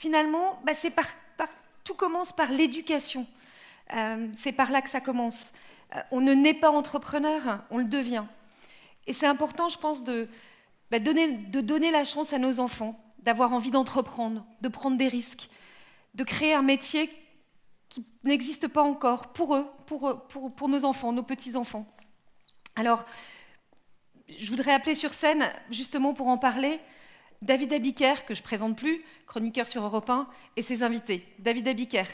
finalement, tout commence par l'éducation. C'est par là que ça commence. On ne naît pas entrepreneur, on le devient. Et c'est important, je pense, de donner la chance à nos enfants, d'avoir envie d'entreprendre, de prendre des risques, de créer un métier qui n'existe pas encore pour eux, pour nos enfants, nos petits-enfants. Alors, je voudrais appeler sur scène, justement pour en parler, David Abiker, que je ne présente plus, chroniqueur sur Europe 1, et ses invités. David Abiker.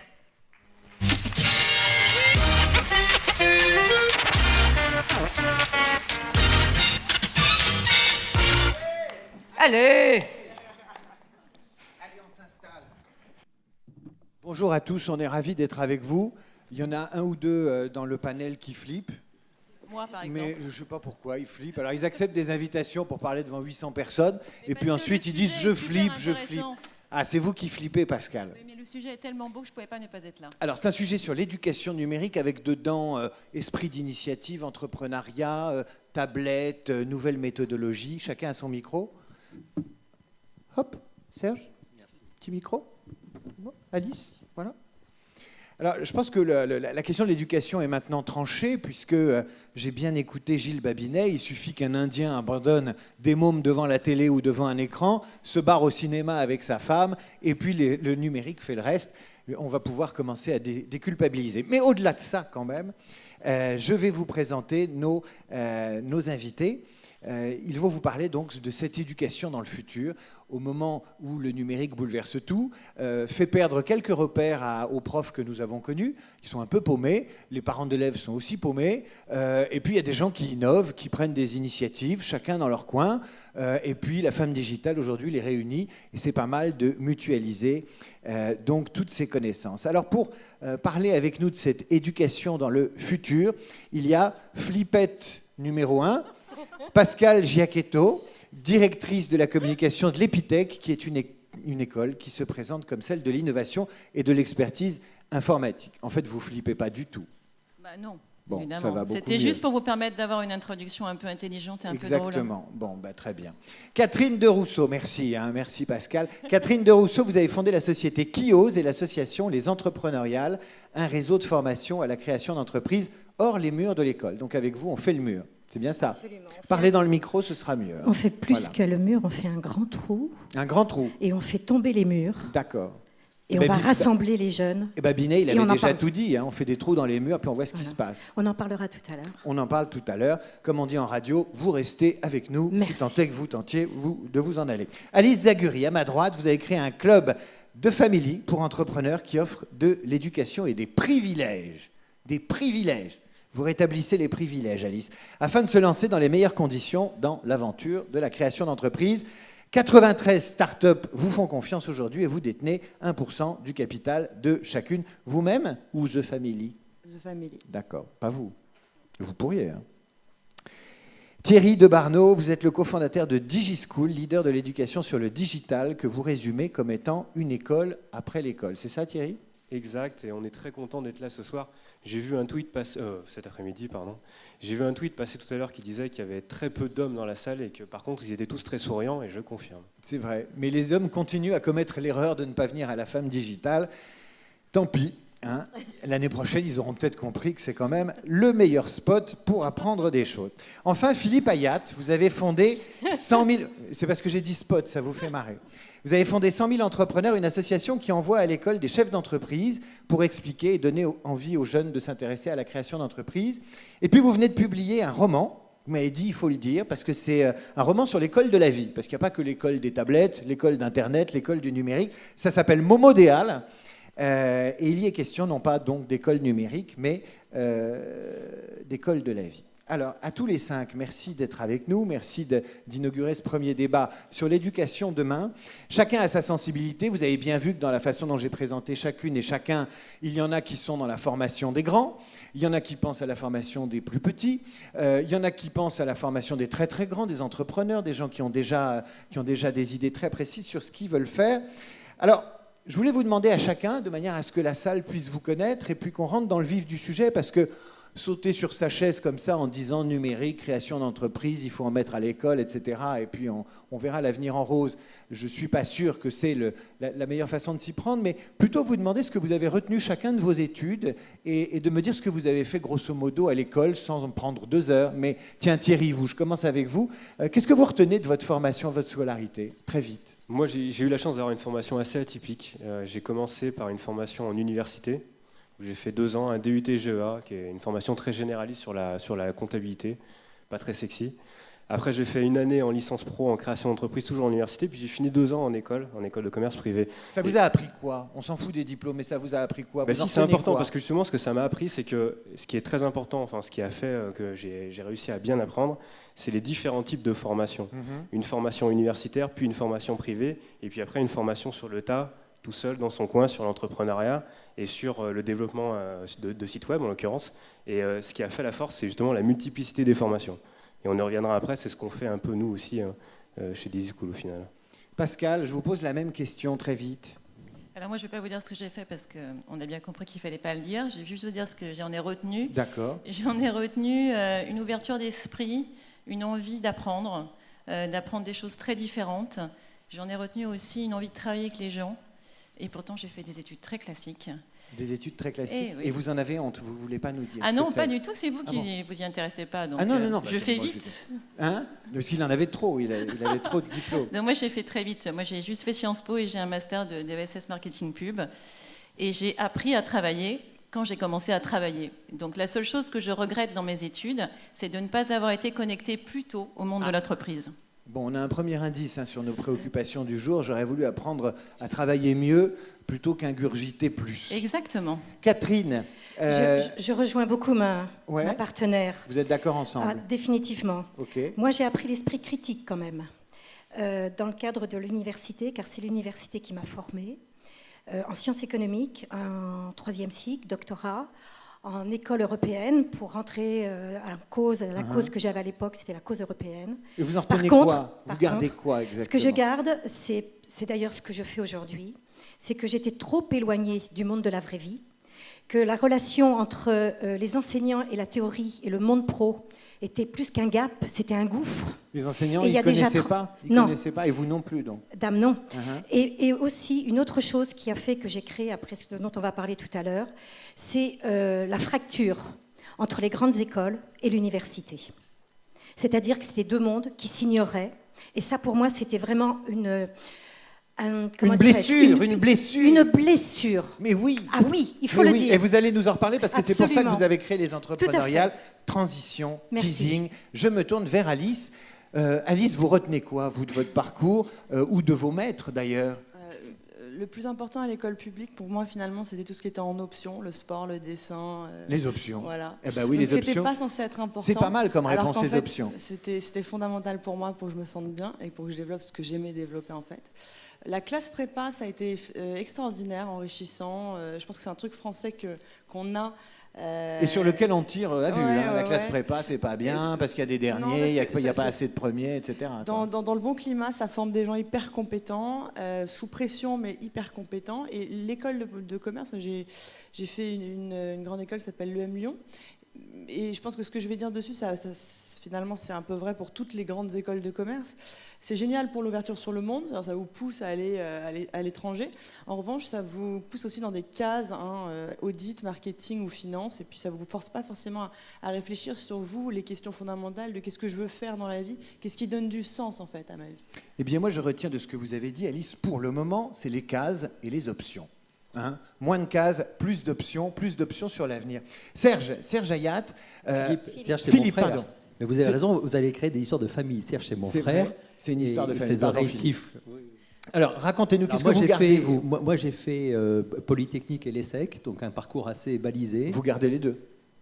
Allez, on s'installe. Bonjour à tous, on est ravis d'être avec vous. Il y en a un ou deux dans le panel qui flippent. Moi, par exemple. Mais je ne sais pas pourquoi, ils flippent. Alors, ils acceptent des invitations pour parler devant 800 personnes. Et puis ensuite, ils disent « je flippe, je flippe ». Ah, c'est vous qui flippez, Pascal. Oui, mais le sujet est tellement beau que je ne pouvais pas ne pas être là. Alors, c'est un sujet sur l'éducation numérique avec dedans esprit d'initiative, entrepreneuriat, tablette, nouvelles méthodologies. Chacun a son micro. Hop, Serge. Merci. Petit micro. Alice, voilà. Alors, je pense que la question de l'éducation est maintenant tranchée, puisque j'ai bien écouté Gilles Babinet. Il suffit qu'un Indien abandonne des mômes devant la télé ou devant un écran, se barre au cinéma avec sa femme, et puis le numérique fait le reste. On va pouvoir commencer à déculpabiliser. Mais au-delà de ça, quand même, je vais vous présenter nos invités. Ils vont vous parler donc de cette éducation dans le futur, au moment où le numérique bouleverse tout, fait perdre quelques repères aux profs que nous avons connus, qui sont un peu paumés, les parents d'élèves sont aussi paumés, et puis il y a des gens qui innovent, qui prennent des initiatives, chacun dans leur coin, et puis la femme digitale aujourd'hui les réunit, et c'est pas mal de mutualiser donc toutes ces connaissances. Alors pour parler avec nous de cette éducation dans le futur, il y a Flippette numéro 1, Pascal Giacchetto, directrice de la communication de l'Epitech, qui est une école qui se présente comme celle de l'innovation et de l'expertise informatique. En fait, vous ne flippez pas du tout. Non, bon, évidemment. Ça va beaucoup C'était mieux. Juste pour vous permettre d'avoir une introduction un peu intelligente et un peu drôle. Exactement. Bon, très bien. Catherine de Rousseau, merci. Merci Pascal. Catherine de Rousseau, vous avez fondé la société Kiose et l'association Les Entrepreneuriales, un réseau de formation à la création d'entreprises hors les murs de l'école. Donc avec vous, on fait le mur. C'est bien ça. Absolument. Parlez dans le micro, ce sera mieux. On fait plus que le mur, on fait un grand trou. Un grand trou. Et on fait tomber les murs. D'accord. Et on va rassembler les jeunes. Et Binet, il avait déjà tout dit. On fait des trous dans les murs, puis on voit ce qui se passe. On en parlera tout à l'heure. On en parle tout à l'heure. Comme on dit en radio, vous restez avec nous, Merci. si tant est que vous tentiez de vous en aller. Alice Zaguri, à ma droite, vous avez créé un club de family pour entrepreneurs qui offre de l'éducation et des privilèges. Des privilèges. Vous rétablissez les privilèges, Alice, afin de se lancer dans les meilleures conditions dans l'aventure de la création d'entreprises. 93 startups vous font confiance aujourd'hui et vous détenez 1% du capital de chacune. Vous-même ou The Family ? The Family. D'accord, pas vous. Vous pourriez. Thierry Debarneau, vous êtes le cofondateur de DigiSchool, leader de l'éducation sur le digital, que vous résumez comme étant une école après l'école. C'est ça, Thierry ? Exact, et on est très content d'être là ce soir. J'ai vu un tweet passer, cet après-midi, pardon. J'ai vu un tweet passer tout à l'heure qui disait qu'il y avait très peu d'hommes dans la salle et que par contre ils étaient tous très souriants, et je confirme. C'est vrai, mais les hommes continuent à commettre l'erreur de ne pas venir à la femme digitale. Tant pis. L'année prochaine, ils auront peut-être compris que c'est quand même le meilleur spot pour apprendre des choses. Enfin, Philippe Ayat, vous avez fondé 100 000... C'est parce que j'ai dit spot, ça vous fait marrer. Vous avez fondé 100 000 entrepreneurs, une association qui envoie à l'école des chefs d'entreprise pour expliquer et donner envie aux jeunes de s'intéresser à la création d'entreprises. Et puis, vous venez de publier un roman. Vous m'avez dit, il faut le dire, parce que c'est un roman sur l'école de la vie. Parce qu'il n'y a pas que l'école des tablettes, l'école d'Internet, l'école du numérique. Ça s'appelle Momodéal. Et il y est question non pas donc d'école numérique, mais d'école de la vie. Alors, à tous les 5, merci d'être avec nous, merci d'inaugurer ce premier débat sur l'éducation demain. Chacun a sa sensibilité, vous avez bien vu que dans la façon dont j'ai présenté chacune et chacun, il y en a qui sont dans la formation des grands, il y en a qui pensent à la formation des plus petits, il y en a qui pensent à la formation des très très grands, des entrepreneurs, des gens qui ont déjà des idées très précises sur ce qu'ils veulent faire. Alors, je voulais vous demander à chacun, de manière à ce que la salle puisse vous connaître et puis qu'on rentre dans le vif du sujet, parce que sauter sur sa chaise comme ça en disant numérique, création d'entreprise, il faut en mettre à l'école, etc. Et puis on verra l'avenir en rose. Je ne suis pas sûr que c'est la meilleure façon de s'y prendre, mais plutôt vous demander ce que vous avez retenu chacun de vos études et de me dire ce que vous avez fait grosso modo à l'école sans en prendre 2 heures. Mais tiens Thierry, je commence avec vous. Qu'est-ce que vous retenez de votre formation, votre scolarité? Très vite. Moi, j'ai eu la chance d'avoir une formation assez atypique. J'ai commencé par une formation en université, où j'ai fait 2 ans, un DUT GEA, qui est une formation très généraliste sur la comptabilité, pas très sexy. Après, j'ai fait 1 année en licence pro en création d'entreprise, toujours en université, puis j'ai fini 2 ans en école de commerce privé. Ça vous a appris quoi? On s'en fout des diplômes, mais ça vous a appris quoi? Si, c'est important, parce que justement, ce que ça m'a appris, c'est que ce qui est très important, enfin, ce qui a fait que j'ai réussi à bien apprendre, c'est les différents types de formations. Une formation universitaire, puis une formation privée, et puis après une formation sur le tas, tout seul dans son coin, sur l'entrepreneuriat et sur le développement de sites web en l'occurrence. Et ce qui a fait la force, c'est justement la multiplicité des formations. Et on y reviendra après, c'est ce qu'on fait un peu nous aussi chez Dizzy School au final. Pascal, je vous pose la même question très vite. Alors moi, je ne vais pas vous dire ce que j'ai fait parce qu'on a bien compris qu'il ne fallait pas le dire. Je vais juste vous dire ce que j'en ai retenu. D'accord. J'en ai retenu une ouverture d'esprit, une envie d'apprendre des choses très différentes. J'en ai retenu aussi une envie de travailler avec les gens. Et pourtant, j'ai fait des études très classiques. Des études très classiques. Oui. Et vous en avez honte, vous ne voulez pas nous dire? Ah non, pas du tout, c'est vous qui vous y intéressez pas. Donc, non. Je fais vite. Hein? S'il en avait trop, il avait trop de diplômes. Donc moi, j'ai fait très vite. Moi, j'ai juste fait Sciences Po et j'ai un master de DESS Marketing Pub. Et j'ai appris à travailler quand j'ai commencé à travailler. Donc la seule chose que je regrette dans mes études, c'est de ne pas avoir été connectée plus tôt au monde de l'entreprise. Bon, on a un premier indice sur nos préoccupations du jour. J'aurais voulu apprendre à travailler mieux plutôt qu'ingurgiter plus. Exactement. Catherine. Je rejoins beaucoup ma partenaire. Vous êtes d'accord ensemble? Définitivement. Okay. Moi, j'ai appris l'esprit critique quand même, dans le cadre de l'université, car c'est l'université qui m'a formée, en sciences économiques, en 3e cycle, doctorat, en école européenne pour rentrer à la cause que j'avais à l'époque, c'était la cause européenne. Et vous en retenez quoi? Vous gardez quoi exactement? Ce que je garde, c'est d'ailleurs ce que je fais aujourd'hui, c'est que j'étais trop éloignée du monde de la vraie vie, que la relation entre les enseignants et la théorie et le monde pro était plus qu'un gap, c'était un gouffre. Les enseignants, ils ne connaissaient pas? Ils connaissaient pas, et vous non plus, donc? Dame, non. Et aussi, une autre chose qui a fait que j'ai créé, après ce dont on va parler tout à l'heure, c'est la fracture entre les grandes écoles et l'université. C'est-à-dire que c'était 2 mondes qui s'ignoraient. Et ça, pour moi, c'était vraiment une blessure. Une blessure. Mais oui. Ah oui, il faut le dire. Et vous allez nous en reparler parce que Absolument. c'est pour ça que vous avez créé les entrepreneuriales. Transition, teasing. Je me tourne vers Alice. Alice, vous retenez quoi, vous, de votre parcours ou de vos maîtres d'ailleurs? Le plus important à l'école publique, pour moi, finalement, c'était tout ce qui était en option, le sport, le dessin. Les options. Voilà. Eh ben oui, les options. C'était pas censé être important. C'est pas mal comme réponse, les fait, options. C'était fondamental pour moi, pour que je me sente bien et pour que je développe ce que j'aimais développer en fait. La classe prépa, ça a été extraordinaire, enrichissant. Je pense que c'est un truc français qu'on a. Et sur lequel on tire à vue. La classe prépa, c'est pas bien parce qu'il y a des derniers, il n'y a pas assez de premiers, etc. Dans le bon climat, ça forme des gens hyper compétents, sous pression, mais hyper compétents. Et l'école de commerce, j'ai fait une grande école qui s'appelle l'EM Lyon. Et je pense que ce que je vais dire dessus, finalement, c'est un peu vrai pour toutes les grandes écoles de commerce. C'est génial pour l'ouverture sur le monde, ça vous pousse à aller à l'étranger. En revanche, ça vous pousse aussi dans des cases, audit, marketing ou finance, et puis ça ne vous force pas forcément à réfléchir sur vous, les questions fondamentales de qu'est-ce que je veux faire dans la vie, qu'est-ce qui donne du sens en fait à ma vie. Eh bien moi, je retiens de ce que vous avez dit, Alice, pour le moment, c'est les cases et les options. Moins de cases, plus d'options sur l'avenir. Serge Hayat. Serge, c'est Philippe, mon frère. pardon. Mais vous avez raison, vous avez créé des histoires de famille. Serge, c'est mon frère. Vrai, c'est une histoire de famille. C'est un récif. Alors, racontez-nous, qu'est-ce que vous gardez, vous? Moi, j'ai fait Polytechnique et l'ESSEC, donc un parcours assez balisé. Vous gardez les deux?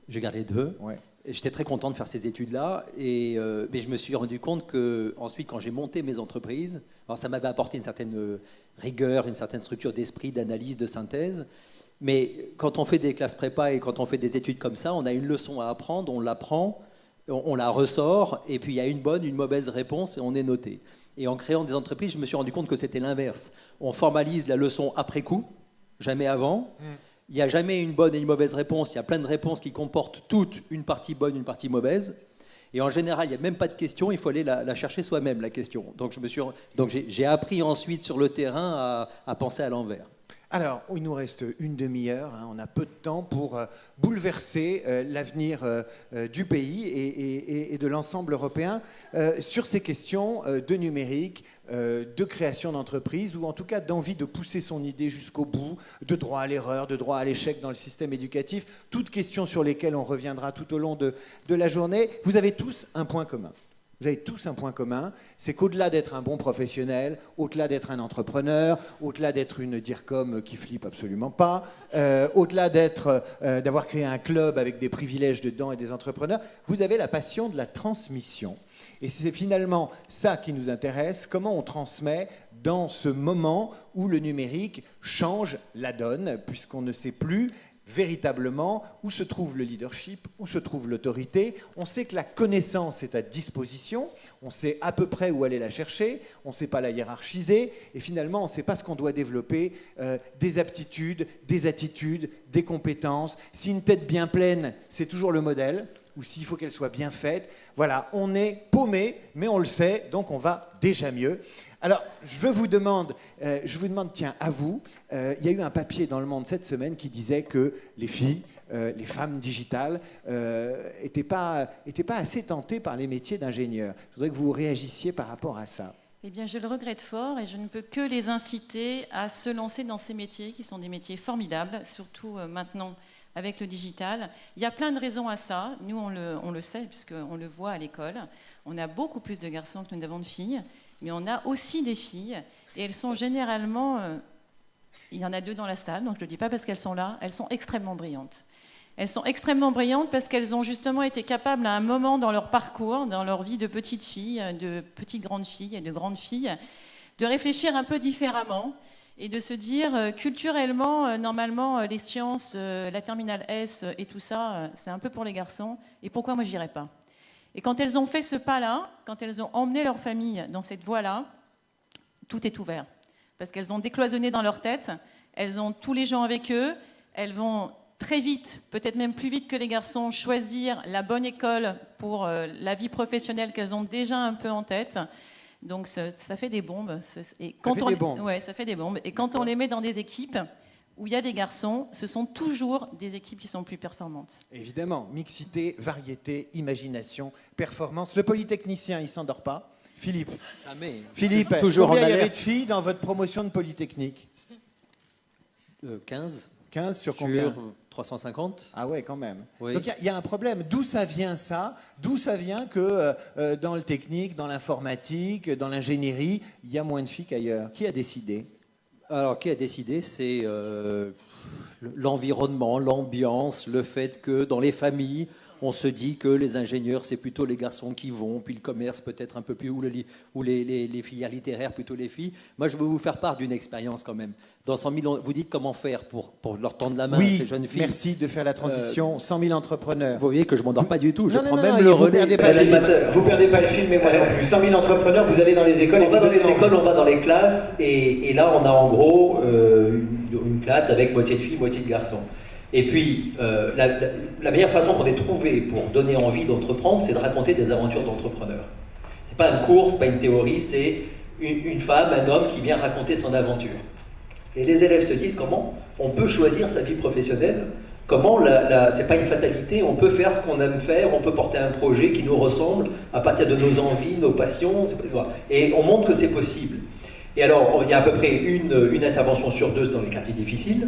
J'ai gardé les deux. Ouais. J'étais très content de faire ces études-là, mais je me suis rendu compte que ensuite, quand j'ai monté mes entreprises, alors ça m'avait apporté une certaine rigueur, une certaine structure d'esprit, d'analyse, de synthèse. Mais quand on fait des classes prépa et quand on fait des études comme ça, on a une leçon à apprendre, on l'apprend, on la ressort, et puis il y a une bonne, une mauvaise réponse, et on est noté. Et en créant des entreprises, je me suis rendu compte que c'était l'inverse. On formalise la leçon après coup, jamais avant. Il n'y a jamais une bonne et une mauvaise réponse. Il y a plein de réponses qui comportent toutes une partie bonne, une partie mauvaise. Et en général, il n'y a même pas de question, il faut aller la chercher soi-même, la question. Donc j'ai appris ensuite sur le terrain à penser à l'envers. Alors, il nous reste une demi-heure, on a peu de temps pour bouleverser l'avenir du pays et de l'ensemble européen sur ces questions de numérique, de création d'entreprise, ou en tout cas d'envie de pousser son idée jusqu'au bout, de droit à l'erreur, de droit à l'échec dans le système éducatif, toutes questions sur lesquelles on reviendra tout au long de la journée. Vous avez tous un point commun. Vous avez tous un point commun, c'est qu'au-delà d'être un bon professionnel, au-delà d'être un entrepreneur, au-delà d'être une DIRCOM qui flippe absolument pas, au-delà d'avoir créé un club avec des privilèges dedans et des entrepreneurs, vous avez la passion de la transmission. Et c'est finalement ça qui nous intéresse, comment on transmet dans ce moment où le numérique change la donne, puisqu'on ne sait plus véritablement où se trouve le leadership, où se trouve l'autorité. On sait que la connaissance est à disposition, on sait à peu près où aller la chercher, on ne sait pas la hiérarchiser, et finalement on ne sait pas ce qu'on doit développer, des aptitudes, des attitudes, des compétences. Si une tête bien pleine, c'est toujours le modèle, ou s'il faut qu'elle soit bien faite, voilà, on est paumé, mais on le sait, donc on va déjà mieux. Alors, je vous demande, tiens, à vous, il y a eu un papier dans Le Monde cette semaine qui disait que les filles, les femmes digitales, n'étaient pas assez tentées par les métiers d'ingénieur. Je voudrais que vous réagissiez par rapport à ça. Eh bien, je le regrette fort et je ne peux que les inciter à se lancer dans ces métiers qui sont des métiers formidables, surtout maintenant avec le digital. Il y a plein de raisons à ça. Nous, on le sait puisqu'on le voit à l'école. On a beaucoup plus de garçons que nous n'avons de filles. Mais on a aussi des filles, et elles sont généralement, il y en a 2 dans la salle, donc je ne le dis pas parce qu'elles sont là, elles sont extrêmement brillantes. Elles sont extrêmement brillantes parce qu'elles ont justement été capables à un moment dans leur parcours, dans leur vie de petite fille, de petite grande fille et de grande fille, de réfléchir un peu différemment et de se dire culturellement, normalement, les sciences, la terminale S et tout ça, c'est un peu pour les garçons, et pourquoi moi je n'irais pas ? Et quand elles ont fait ce pas-là, quand elles ont emmené leur famille dans cette voie-là, tout est ouvert. Parce qu'elles ont décloisonné dans leur tête, elles ont tous les gens avec eux, elles vont très vite, peut-être même plus vite que les garçons, choisir la bonne école pour la vie professionnelle qu'elles ont déjà un peu en tête. Donc ça fait des bombes. Et quand ça fait des bombes. Ouais, ça fait des bombes. Et quand on les met dans des équipes où il y a des garçons, ce sont toujours des équipes qui sont plus performantes. Évidemment, mixité, variété, imagination, performance. Le polytechnicien, il ne s'endort pas. Philippe, Philippe, toujours combien en il y avait de filles dans votre promotion de Polytechnique ? 15. 15 sur combien ? Sur 350. Ah ouais, quand même. Oui. Donc il y a un problème. D'où ça vient ça ? D'où ça vient que dans le technique, dans l'informatique, dans l'ingénierie, il y a moins de filles qu'ailleurs ? Qui a décidé ? Alors, qui a décidé ? C'est l'environnement, l'ambiance, le fait que dans les familles, on se dit que les ingénieurs, c'est plutôt les garçons qui vont, puis le commerce peut-être un peu plus, ou les filières littéraires, plutôt les filles. Moi, je veux vous faire part d'une expérience quand même. Dans 100 000, vous dites comment faire pour leur tendre la main à ces jeunes filles. Merci de faire la transition. 100 000 entrepreneurs. Vous voyez que je ne m'endors pas du tout. Je Non, prends non, même non, le vous relais. Vous perdez pas le film, et moi non plus. 100 000 entrepreneurs, vous allez dans les écoles. On va dans les écoles, on va dans les classes, et là, on a en gros une classe avec moitié de filles, moitié de garçons. Et puis, la meilleure façon qu'on ait trouvée pour donner envie d'entreprendre, c'est de raconter des aventures d'entrepreneurs. C'est pas un cours, c'est pas une théorie, c'est une femme, un homme qui vient raconter son aventure. Et les élèves se disent comment on peut choisir sa vie professionnelle, comment c'est pas une fatalité, on peut faire ce qu'on aime faire, on peut porter un projet qui nous ressemble à partir de nos envies, nos passions, et on montre que c'est possible. Et alors, il y a à peu près une intervention sur 2 dans les quartiers difficiles.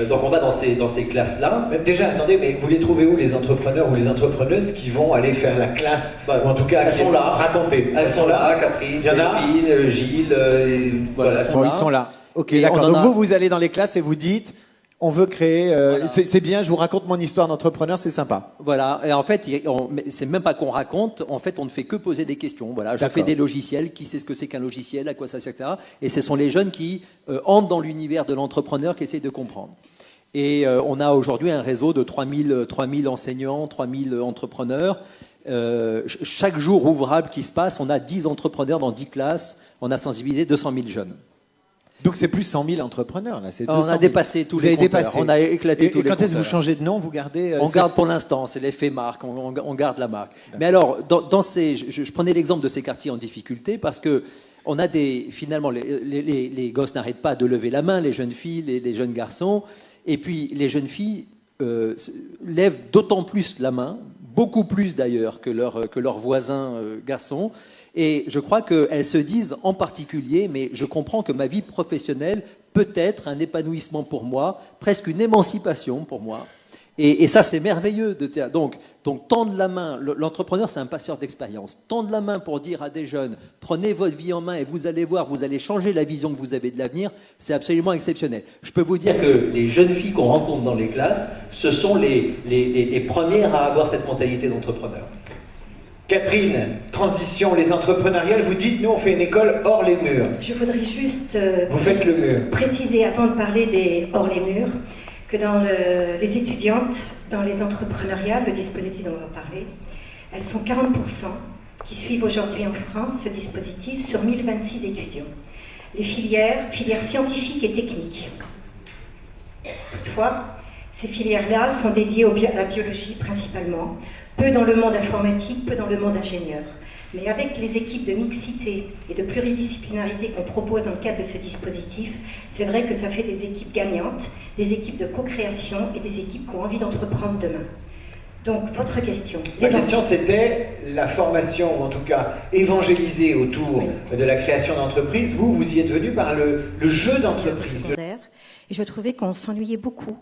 Donc on va dans ces classes-là. Déjà, attendez, mais vous les trouvez où, les entrepreneurs ou les entrepreneuses qui vont aller faire la classe, ou en tout cas, elles sont là. Raconter. Elles sont là, Catherine, Delphine, Gilles, voilà. Ils sont là. Ok, d'accord. Donc vous allez dans les classes et vous dites, on veut créer, voilà. C'est bien, je vous raconte mon histoire d'entrepreneur, c'est sympa. Voilà, et en fait, c'est même pas qu'on raconte, en fait, on ne fait que poser des questions. Voilà, je fais des logiciels, qui sait ce que c'est qu'un logiciel, à quoi ça sert, etc. Et ce sont les jeunes qui entrent dans l'univers de l'entrepreneur, qui essayent de comprendre. Et on a aujourd'hui un réseau de 3000 enseignants, 3000 entrepreneurs. Chaque jour ouvrable qui se passe, on a 10 entrepreneurs dans 10 classes, on a sensibilisé 200 000 jeunes. Donc c'est plus 100 000 entrepreneurs, là. C'est On 200 a 000. dépassé tous Vous les avez compteurs. dépassé. On a éclaté tous Et les quand est-ce que vous compteurs. changez de nom, vous gardez On garde pour l'instant, c'est l'effet marque, on garde la marque. Mais alors, je prenais l'exemple de ces quartiers en difficulté parce que on a finalement, les gosses n'arrêtent pas de lever la main, les jeunes filles, les jeunes garçons, et puis les jeunes filles lèvent d'autant plus la main, beaucoup plus d'ailleurs que leurs voisins garçons. Et je crois qu'elles se disent en particulier, mais je comprends que ma vie professionnelle peut être un épanouissement pour moi, presque une émancipation pour moi. Et ça, c'est merveilleux. Donc, tendre la main, l'entrepreneur, c'est un passeur d'expérience. Tendre la main pour dire à des jeunes, prenez votre vie en main et vous allez voir, vous allez changer la vision que vous avez de l'avenir, c'est absolument exceptionnel. Je peux vous dire que les jeunes filles qu'on rencontre dans les classes, ce sont les premières à avoir cette mentalité d'entrepreneur. Catherine, transition, les entrepreneuriales, vous dites, nous on fait une école hors les murs. Je voudrais juste Vous faites le mur. préciser, avant de parler des hors les murs, que dans les étudiantes, dans les entrepreneuriales, le dispositif dont on va parler, elles sont 40% qui suivent aujourd'hui en France ce dispositif sur 1026 étudiants. Les filières scientifiques et techniques. Toutefois, ces filières-là sont dédiées à la biologie principalement, peu dans le monde informatique, peu dans le monde ingénieur. Mais avec les équipes de mixité et de pluridisciplinarité qu'on propose dans le cadre de ce dispositif, c'est vrai que ça fait des équipes gagnantes, des équipes de co-création et des équipes qui ont envie d'entreprendre demain. Donc, votre question. La question, c'était la formation, ou en tout cas évangéliser autour de la création d'entreprise. Vous y êtes venu par le jeu d'entreprise. Et je trouvais qu'on s'ennuyait beaucoup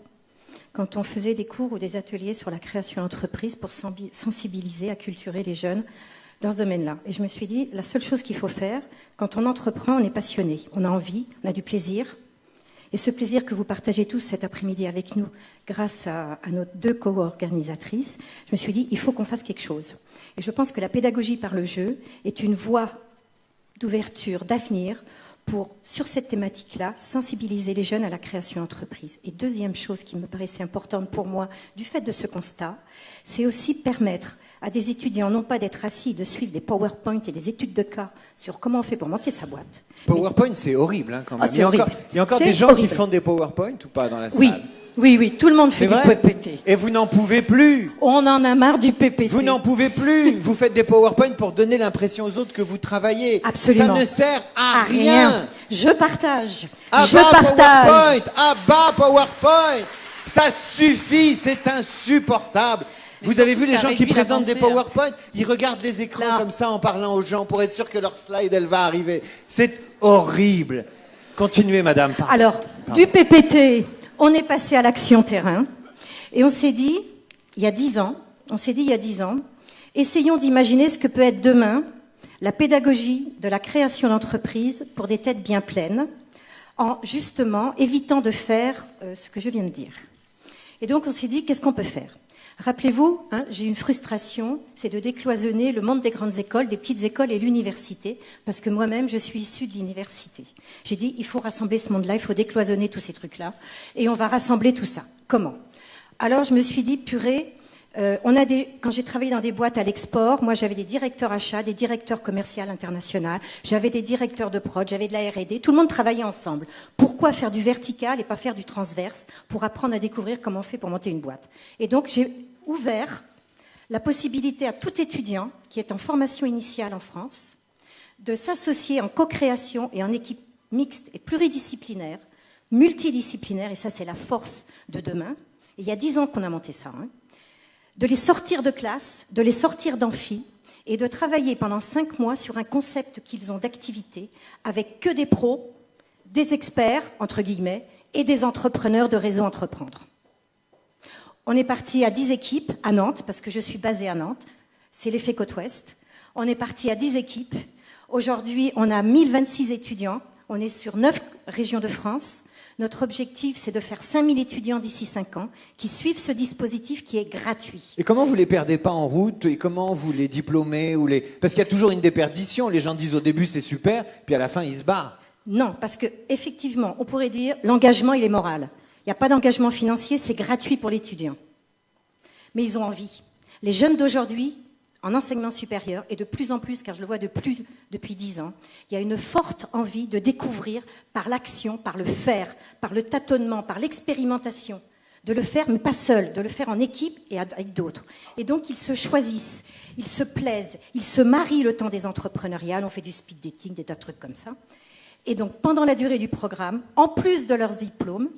quand on faisait des cours ou des ateliers sur la création d'entreprise pour sensibiliser, acculturer les jeunes dans ce domaine-là. Et je me suis dit, la seule chose qu'il faut faire, quand on entreprend, on est passionné, on a envie, on a du plaisir. Et ce plaisir que vous partagez tous cet après-midi avec nous, grâce à nos 2 co-organisatrices, je me suis dit, il faut qu'on fasse quelque chose. Et je pense que la pédagogie par le jeu est une voie d'ouverture, d'avenir, pour, sur cette thématique-là, sensibiliser les jeunes à la création d'entreprise. Et deuxième chose qui me paraissait importante pour moi, du fait de ce constat, c'est aussi permettre à des étudiants, non pas d'être assis, de suivre des PowerPoint et des études de cas sur comment on fait pour monter sa boîte. PowerPoint, c'est horrible, hein, quand même. Ah, c'est horrible. Il y a encore C'est des gens horrible. qui font des PowerPoint ou pas dans la salle? Oui, tout le monde fait C'est du vrai PPT. Et vous n'en pouvez plus. On en a marre du PPT. Vous n'en pouvez plus. Vous faites des PowerPoint pour donner l'impression aux autres que vous travaillez. Absolument. Ça ne sert à rien. Je partage. À bas PowerPoint. Ça suffit, c'est insupportable. Vous avez vu les gens qui présentent des PowerPoint? Ils regardent les écrans comme ça en parlant aux gens pour être sûr que leur slide, elle va arriver. C'est horrible. Continuez, madame. Pardon. Alors, du PPT, on est passé à l'action terrain. Et on s'est dit, il y a 10 ans, essayons d'imaginer ce que peut être demain la pédagogie de la création d'entreprise pour des têtes bien pleines, en justement évitant de faire ce que je viens de dire. Et donc, on s'est dit, qu'est-ce qu'on peut faire? Rappelez-vous, j'ai une frustration, c'est de décloisonner le monde des grandes écoles, des petites écoles et l'université, parce que moi-même, je suis issue de l'université. J'ai dit, il faut rassembler ce monde-là, il faut décloisonner tous ces trucs-là, et on va rassembler tout ça. Comment? Alors, je me suis dit, purée, quand j'ai travaillé dans des boîtes à l'export, moi, j'avais des directeurs achats, des directeurs commerciaux internationaux, j'avais des directeurs de prod, j'avais de la R&D, tout le monde travaillait ensemble. Pourquoi faire du vertical et pas faire du transverse pour apprendre à découvrir comment on fait pour monter une boîte? Et donc, j'ai ouvert la possibilité à tout étudiant qui est en formation initiale en France de s'associer en co-création et en équipe mixte et pluridisciplinaire, multidisciplinaire, et ça, c'est la force de demain. Et il y a 10 ans qu'on a monté ça, de les sortir de classe, de les sortir d'amphi et de travailler pendant 5 mois sur un concept qu'ils ont d'activité avec que des pros, des experts, entre guillemets, et des entrepreneurs de réseau Entreprendre. On est parti à 10 équipes à Nantes, parce que je suis basée à Nantes, c'est l'effet Côte-Ouest. On est parti à 10 équipes. Aujourd'hui, on a 1026 étudiants, on est sur 9 régions de France. Notre objectif, c'est de faire 5000 étudiants d'ici 5 ans qui suivent ce dispositif qui est gratuit. Et comment vous les perdez pas en route? Et comment vous les diplômez ou les... Parce qu'il y a toujours une déperdition. Les gens disent au début c'est super, puis à la fin ils se barrent. Non, parce que effectivement, on pourrait dire l'engagement il est moral. Il n'y a pas d'engagement financier, c'est gratuit pour l'étudiant. Mais ils ont envie. Les jeunes d'aujourd'hui en enseignement supérieur, et de plus en plus, car je le vois depuis 10 ans, il y a une forte envie de découvrir par l'action, par le faire, par le tâtonnement, par l'expérimentation, de le faire, mais pas seul, de le faire en équipe et avec d'autres. Et donc, ils se choisissent, ils se plaisent, ils se marient le temps des entrepreneuriales, on fait du speed dating, des tas de trucs comme ça. Et donc, pendant la durée du programme, en plus de leurs diplômes,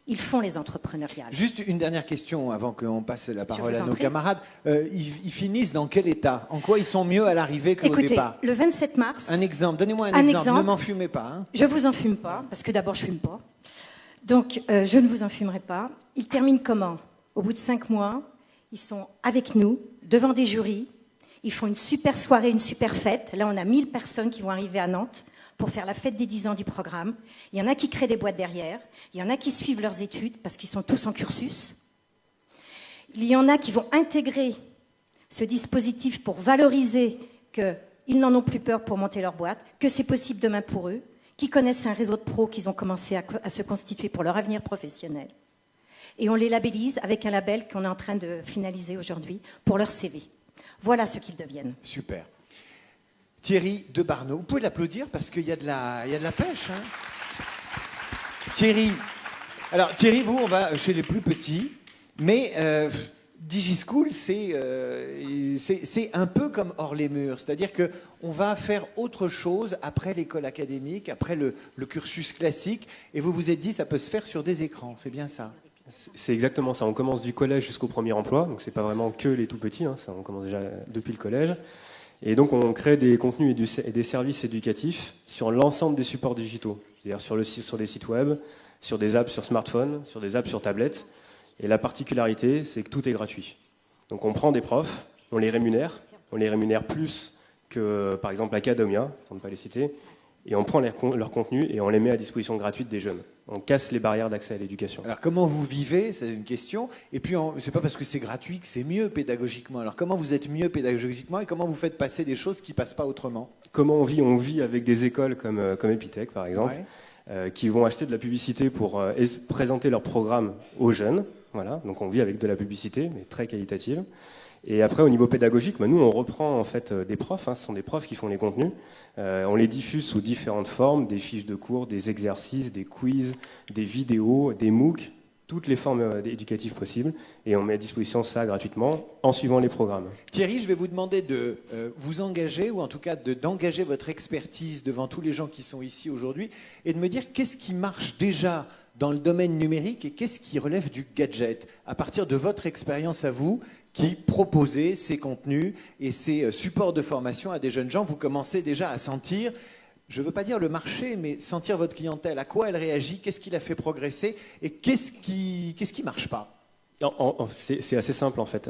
ils font les entrepreneuriales. Juste une dernière question avant qu'on passe la parole à nos prie. camarades. Ils finissent dans quel état? En quoi ils sont mieux à l'arrivée qu'au Écoutez, départ? le 27 mars... Un exemple, donnez-moi un exemple. Ne m'en fumez pas. Hein. Je ne vous en fume pas, parce que d'abord, je ne fume pas. Donc, je ne vous en fumerai pas. Ils terminent comment? Au bout de 5 mois, ils sont avec nous, devant des jurys. Ils font une super soirée, une super fête. Là, on a 1000 personnes qui vont arriver à Nantes pour faire la fête des 10 ans du programme. Il y en a qui créent des boîtes derrière. Il y en a qui suivent leurs études, parce qu'ils sont tous en cursus. Il y en a qui vont intégrer ce dispositif pour valoriser qu'ils n'en ont plus peur pour monter leur boîte, que c'est possible demain pour eux, qui connaissent un réseau de pros qu'ils ont commencé à se constituer pour leur avenir professionnel. Et on les labellise avec un label qu'on est en train de finaliser aujourd'hui pour leur CV. Voilà ce qu'ils deviennent. Super. Thierry de Barneau, vous pouvez l'applaudir parce qu'il y a de la pêche. Hein. Thierry, alors Thierry, vous, on va chez les plus petits, mais DigiSchool, c'est un peu comme hors les murs, c'est-à-dire qu'on va faire autre chose après l'école académique, après le cursus classique, et vous vous êtes dit ça peut se faire sur des écrans, c'est bien ça? C'est exactement ça. On commence du collège jusqu'au premier emploi, donc c'est pas vraiment que les tout petits, hein, ça, on commence déjà depuis le collège. Et donc on crée des contenus et des services éducatifs sur l'ensemble des supports digitaux, c'est-à-dire sur des sites web, sur des apps sur smartphone, sur des apps sur tablette. Et la particularité, c'est que tout est gratuit. Donc on prend des profs, on les rémunère plus que par exemple Academia, pour ne pas les citer, et on prend leur contenu et on les met à disposition gratuite des jeunes. On casse les barrières d'accès à l'éducation. Alors comment vous vivez, c'est une question, et puis c'est pas parce que c'est gratuit que c'est mieux pédagogiquement. Alors comment vous êtes mieux pédagogiquement et comment vous faites passer des choses qui passent pas autrement? Comment on vit? On vit avec des écoles comme Epitech par exemple, qui vont acheter de la publicité pour présenter leur programme aux jeunes. Voilà, donc on vit avec de la publicité, mais très qualitative. Et après, au niveau pédagogique, nous, on reprend en fait des profs, hein, ce sont des profs qui font les contenus. On les diffuse sous différentes formes, des fiches de cours, des exercices, des quiz, des vidéos, des MOOC, toutes les formes éducatives possibles. Et on met à disposition ça gratuitement en suivant les programmes. Thierry, je vais vous demander de vous engager, ou en tout cas d'engager votre expertise devant tous les gens qui sont ici aujourd'hui, et de me dire qu'est-ce qui marche déjà dans le domaine numérique et qu'est-ce qui relève du gadget, à partir de votre expérience à vous, qui proposez ces contenus et ces supports de formation à des jeunes gens. Vous commencez déjà à sentir, je ne veux pas dire le marché, mais sentir votre clientèle, à quoi elle réagit, qu'est-ce qui la fait progresser et qu'est-ce qui ne marche pas? C'est assez simple en fait.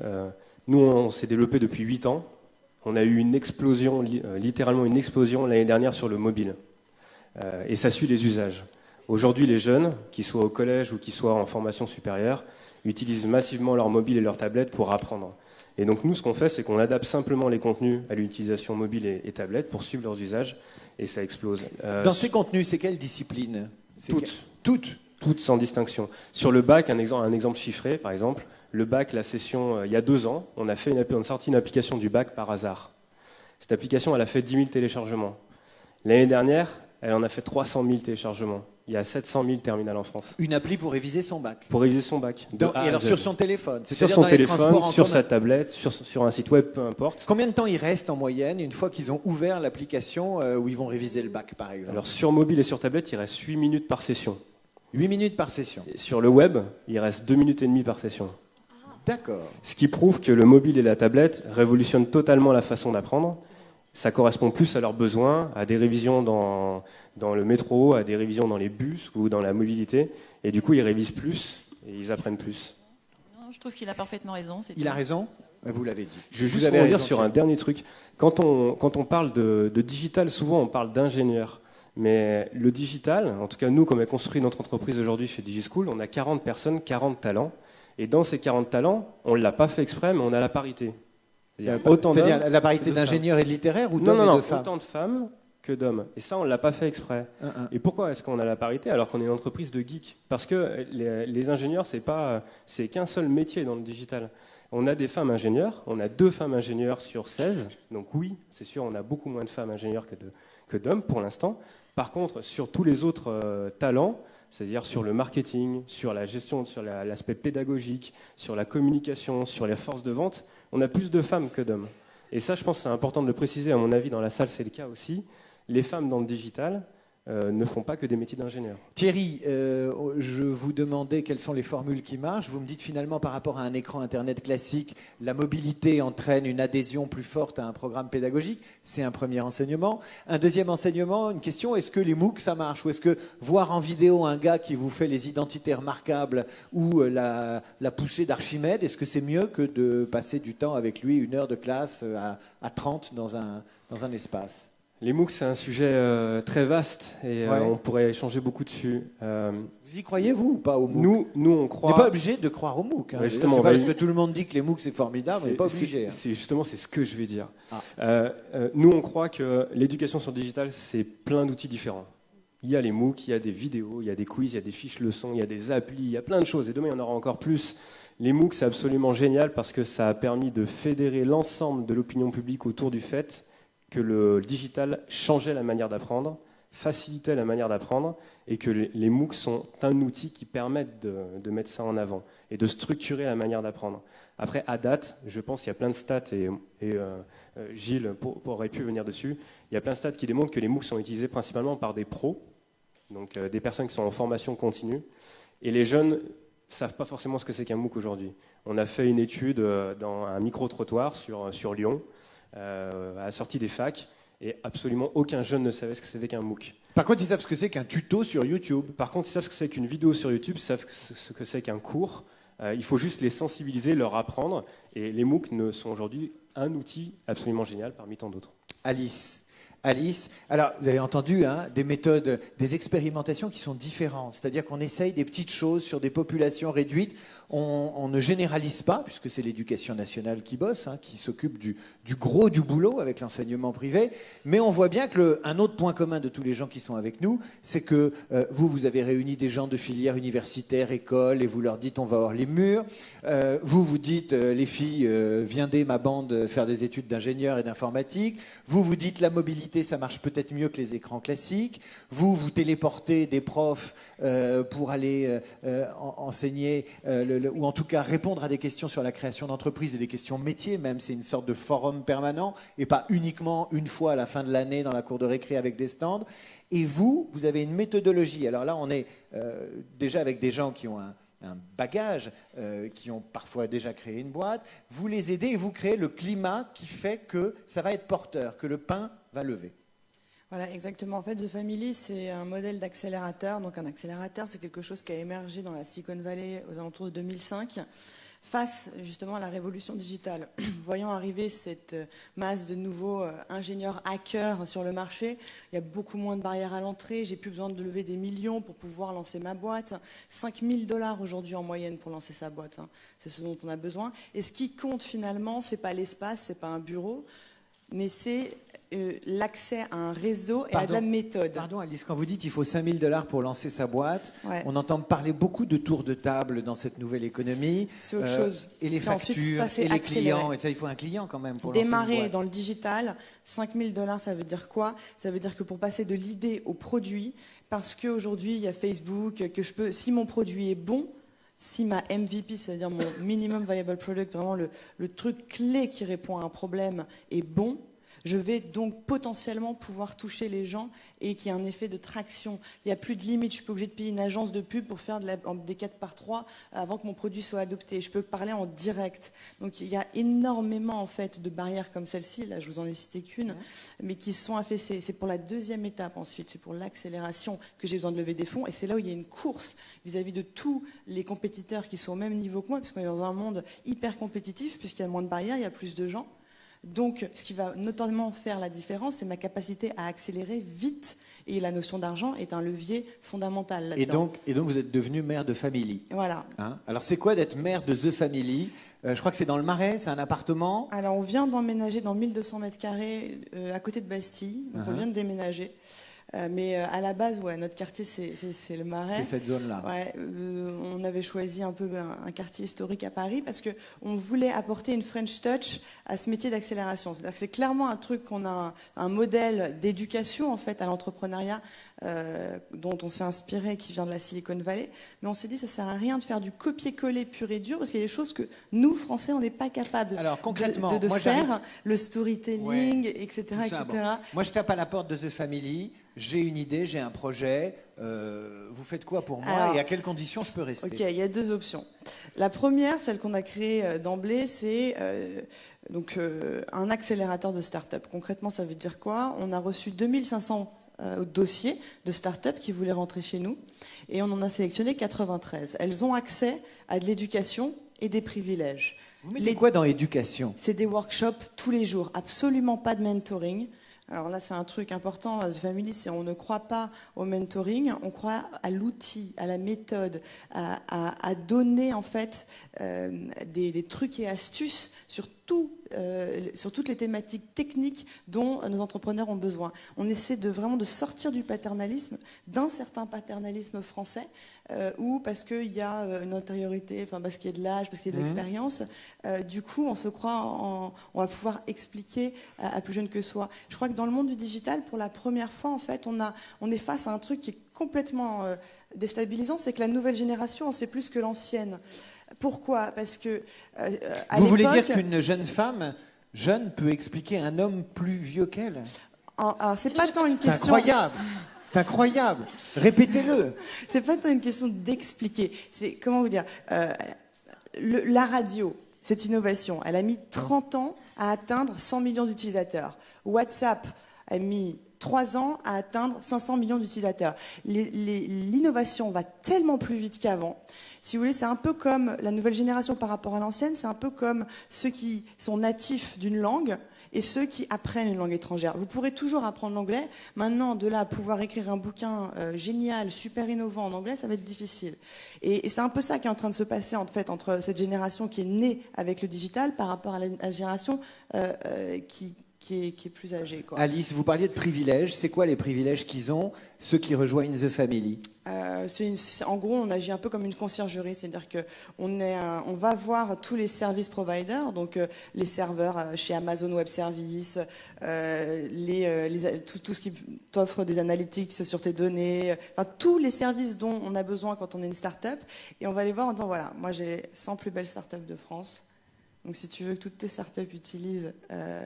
Nous, on s'est développé depuis 8 ans. On a eu une explosion, littéralement une explosion l'année dernière sur le mobile. Et ça suit les usages. Aujourd'hui, les jeunes, qu'ils soient au collège ou qu'ils soient en formation supérieure, utilisent massivement leur mobile et leur tablette pour apprendre. Et donc nous, ce qu'on fait, c'est qu'on adapte simplement les contenus à l'utilisation mobile et tablette pour suivre leurs usages, et ça explose. Dans ces contenus, c'est quelle discipline? Toutes sans distinction. Sur le bac, un exemple chiffré, par exemple, le bac, la session, il y a 2 ans, on a sorti une application du bac par hasard. Cette application, elle a fait 10 000 téléchargements. L'année dernière, elle en a fait 300 000 téléchargements. Il y a 700 000 terminales en France. Une appli pour réviser son bac? Pour réviser son bac. Et alors sur son téléphone? Sur son téléphone, sur sa tablette, sur un site web, peu importe. Combien de temps ils restent en moyenne une fois qu'ils ont ouvert l'application où ils vont réviser le bac, par exemple? Alors sur mobile et sur tablette, il reste 8 minutes par session. 8 minutes par session. Et sur le web, il reste 2 minutes et demie par session. D'accord. Ce qui prouve que le mobile et la tablette révolutionnent totalement la façon d'apprendre. Ça correspond plus à leurs besoins, à des révisions dans le métro, à des révisions dans les bus ou dans la mobilité. Et du coup, ils révisent plus et ils apprennent plus. Non, je trouve qu'il a parfaitement raison. Il a raison? Vous l'avez dit. Je vais juste revenir sur un dernier truc. Quand on parle de digital, souvent on parle d'ingénieur. Mais le digital, en tout cas nous, comme est construit notre entreprise aujourd'hui chez DigiSchool, on a 40 personnes, 40 talents. Et dans ces 40 talents, on ne l'a pas fait exprès, mais on a la parité. C'est-à-dire la parité d'ingénieurs et de littéraires ou d'hommes et de femmes? Autant de femmes que d'hommes. Et ça, on ne l'a pas fait exprès. Et pourquoi est-ce qu'on a la parité alors qu'on est une entreprise de geeks? Parce que les ingénieurs, c'est qu'un seul métier dans le digital. On a des femmes ingénieures, on a 2 femmes ingénieures sur 16, donc oui, c'est sûr, on a beaucoup moins de femmes ingénieures que d'hommes pour l'instant. Par contre, sur tous les autres talents, c'est-à-dire sur le marketing, sur la gestion, sur l'aspect pédagogique, sur la communication, sur les forces de vente, on a plus de femmes que d'hommes. Et ça, je pense que c'est important de le préciser, à mon avis, dans la salle, c'est le cas aussi. Les femmes dans le digital ne font pas que des métiers d'ingénieur. Thierry, je vous demandais quelles sont les formules qui marchent. Vous me dites finalement par rapport à un écran Internet classique, la mobilité entraîne une adhésion plus forte à un programme pédagogique. C'est un premier enseignement. Un deuxième enseignement, une question, est-ce que les MOOC ça marche? Ou est-ce que voir en vidéo un gars qui vous fait les identités remarquables ou la poussée d'Archimède, est-ce que c'est mieux que de passer du temps avec lui, 1 heure de classe à 30 dans un espace? Les MOOC, c'est un sujet très vaste et Ouais. on pourrait échanger beaucoup dessus. Vous y croyez, vous, ou pas, aux MOOC? Nous, on On croit... n'est pas obligé de croire aux MOOC. Hein. Ouais, C'est justement, pas parce que tout le monde dit que les MOOC, c'est formidable, on n'est pas obligé. C'est ce que je vais dire. Ah. Nous, on croit que l'éducation sur le digital, c'est plein d'outils différents. Il y a les MOOC, il y a des vidéos, il y a des quiz, il y a des fiches leçons, il y a des applis, il y a plein de choses. Et demain, il y en aura encore plus. Les MOOC, c'est absolument génial parce que ça a permis de fédérer l'ensemble de l'opinion publique autour du fait que le digital changeait la manière d'apprendre, facilitait la manière d'apprendre, et que les MOOC sont un outil qui permettent de mettre ça en avant et de structurer la manière d'apprendre. Après, à date, je pense qu'il y a plein de stats, et Gilles aurait pu venir dessus, il y a plein de stats qui démontrent que les MOOC sont utilisés principalement par des pros, donc des personnes qui sont en formation continue, et les jeunes ne savent pas forcément ce que c'est qu'un MOOC aujourd'hui. On a fait une étude dans un micro-trottoir sur Lyon, à la sortie des facs, et absolument aucun jeune ne savait ce que c'était qu'un MOOC. Par contre, ils savent ce que c'est qu'un tuto sur YouTube. Par contre, ils savent ce que c'est qu'une vidéo sur YouTube, ils savent ce que c'est qu'un cours. Il faut juste les sensibiliser, leur apprendre, et les MOOC sont aujourd'hui un outil absolument génial parmi tant d'autres. Alice, alors vous avez entendu des méthodes, des expérimentations qui sont différentes. C'est-à-dire qu'on essaye des petites choses sur des populations réduites. On ne généralise pas, puisque c'est l'éducation nationale qui bosse, qui s'occupe du gros du boulot avec l'enseignement privé. Mais on voit bien qu'un autre point commun de tous les gens qui sont avec nous, c'est que vous avez réuni des gens de filières universitaires, écoles, et vous leur dites on va avoir les murs. Vous dites les filles, viendez ma bande faire des études d'ingénieur et d'informatique. Vous dites la mobilité, ça marche peut-être mieux que les écrans classiques. Vous téléportez des profs pour aller enseigner ou en tout cas répondre à des questions sur la création d'entreprises et des questions métiers, même c'est une sorte de forum permanent et pas uniquement une fois à la fin de l'année dans la cour de récré avec des stands. Et vous avez une méthodologie. Alors là, on est déjà avec des gens qui ont un bagage, qui ont parfois déjà créé une boîte. Vous les aidez et vous créez le climat qui fait que ça va être porteur, que le pain va lever. Voilà, exactement. En fait, The Family, c'est un modèle d'accélérateur. Donc un accélérateur, c'est quelque chose qui a émergé dans la Silicon Valley aux alentours de 2005, face justement à la révolution digitale. Voyant arriver cette masse de nouveaux ingénieurs hackers sur le marché, il y a beaucoup moins de barrières à l'entrée, j'ai plus besoin de lever des millions pour pouvoir lancer ma boîte. 5 000 $ aujourd'hui en moyenne pour lancer sa boîte, c'est ce dont on a besoin. Et ce qui compte finalement, c'est pas l'espace, c'est pas un bureau, mais c'est l'accès à un réseau et à de la méthode. Pardon Alice, quand vous dites qu'il faut 5 000 $ pour lancer sa boîte, ouais. On entend parler beaucoup de tours de table dans cette nouvelle économie. C'est autre chose. Et les factures, ensuite, ça, et les accéléré. clients. Et ça, il faut un client quand même pour lancer une Démarrer boîte. dans le digital, 5 000 $, ça veut dire quoi? Ça veut dire que pour passer de l'idée au produit, parce qu'aujourd'hui, il y a Facebook, que je peux, si mon produit est bon, si ma MVP, c'est-à-dire mon Minimum Viable Product, vraiment le truc clé qui répond à un problème est bon, je vais donc potentiellement pouvoir toucher les gens et qu'il y ait un effet de traction. Il n'y a plus de limite. Je ne suis pas obligée de payer une agence de pub pour faire des 4x3 avant que mon produit soit adopté. Je peux parler en direct. Donc il y a énormément en fait de barrières comme celle-ci. Là, je vous en ai cité qu'une, mais qui sont affaissées. C'est pour la deuxième étape ensuite. C'est pour l'accélération que j'ai besoin de lever des fonds. Et c'est là où il y a une course vis-à-vis de tous les compétiteurs qui sont au même niveau que moi, parce qu'on est dans un monde hyper compétitif, puisqu'il y a moins de barrières, il y a plus de gens. Donc, ce qui va notamment faire la différence, c'est ma capacité à accélérer vite. Et la notion d'argent est un levier fondamental là-dedans. Et donc, vous êtes devenu mère de family. Voilà. Alors, c'est quoi d'être mère de The Family? Je crois que c'est dans le Marais, c'est un appartement. Alors, on vient d'emménager dans 1200 mètres carrés à côté de Bastille. Donc, on vient de déménager. Mais à la base, ouais, notre quartier, c'est le Marais. C'est cette zone-là. Ouais, on avait choisi un peu un quartier historique à Paris parce qu'on voulait apporter une French touch à ce métier d'accélération. C'est-à-dire que c'est clairement un truc qu'on a un modèle d'éducation en fait à l'entrepreneuriat dont on s'est inspiré, qui vient de la Silicon Valley. Mais on s'est dit ça sert à rien de faire du copier-coller pur et dur parce qu'il y a des choses que nous Français on n'est pas capables de faire, le storytelling, etc., etc. Bon. Moi je tape à la porte de The Family. J'ai une idée, j'ai un projet. Vous faites quoi pour moi? Alors, et à quelles conditions je peux rester? Ok, il y a 2 options. La première, celle qu'on a créée d'emblée, c'est un accélérateur de start-up. Concrètement, ça veut dire quoi? On a reçu 2500 dossiers de start-up qui voulaient rentrer chez nous et on en a sélectionné 93. Elles ont accès à de l'éducation et des privilèges. Vous mettez quoi dans l'éducation? C'est des workshops tous les jours, absolument pas de mentoring. Alors là, c'est un truc important à The Family, c'est on ne croit pas au mentoring, on croit à l'outil, à la méthode, à donner en fait des trucs et astuces sur toutes les thématiques techniques dont nos entrepreneurs ont besoin. On essaie vraiment de sortir du paternalisme, d'un certain paternalisme français, où parce qu'il y a une intériorité, enfin parce qu'il y a de l'âge, parce qu'il y a de l'expérience, du coup on se croit, on va pouvoir expliquer à plus jeune que soi. Je crois que dans le monde du digital, pour la première fois, en fait, on est face à un truc qui est complètement déstabilisant, c'est que la nouvelle génération en sait plus que l'ancienne. Pourquoi? Parce que vous voulez dire qu'une jeune femme jeune peut expliquer un homme plus vieux qu'elle? Alors c'est pas tant une question. C'est incroyable. C'est incroyable. Répétez-le. C'est pas tant une question d'expliquer. C'est comment vous dire la radio, cette innovation, elle a mis 30 ans à atteindre 100 millions d'utilisateurs. WhatsApp a mis 3 ans à atteindre 500 millions d'utilisateurs. L'innovation va tellement plus vite qu'avant. Si vous voulez, c'est un peu comme la nouvelle génération par rapport à l'ancienne, c'est un peu comme ceux qui sont natifs d'une langue et ceux qui apprennent une langue étrangère. Vous pourrez toujours apprendre l'anglais. Maintenant, de là à pouvoir écrire un bouquin génial, super innovant en anglais, ça va être difficile. Et c'est un peu ça qui est en train de se passer en fait entre cette génération qui est née avec le digital par rapport à la génération qui est plus âgée, quoi. Alice, vous parliez de privilèges. C'est quoi les privilèges qu'ils ont, ceux qui rejoignent The Family? En gros, on agit un peu comme une conciergerie, c'est-à-dire qu'on va voir tous les service providers, donc les serveurs chez Amazon Web Services, tout ce qui t'offre des analytics sur tes données, enfin tous les services dont on a besoin quand on est une start-up, et on va les voir en disant voilà, moi j'ai 100 plus belles start-up de France. Donc si tu veux que toutes tes startups utilisent,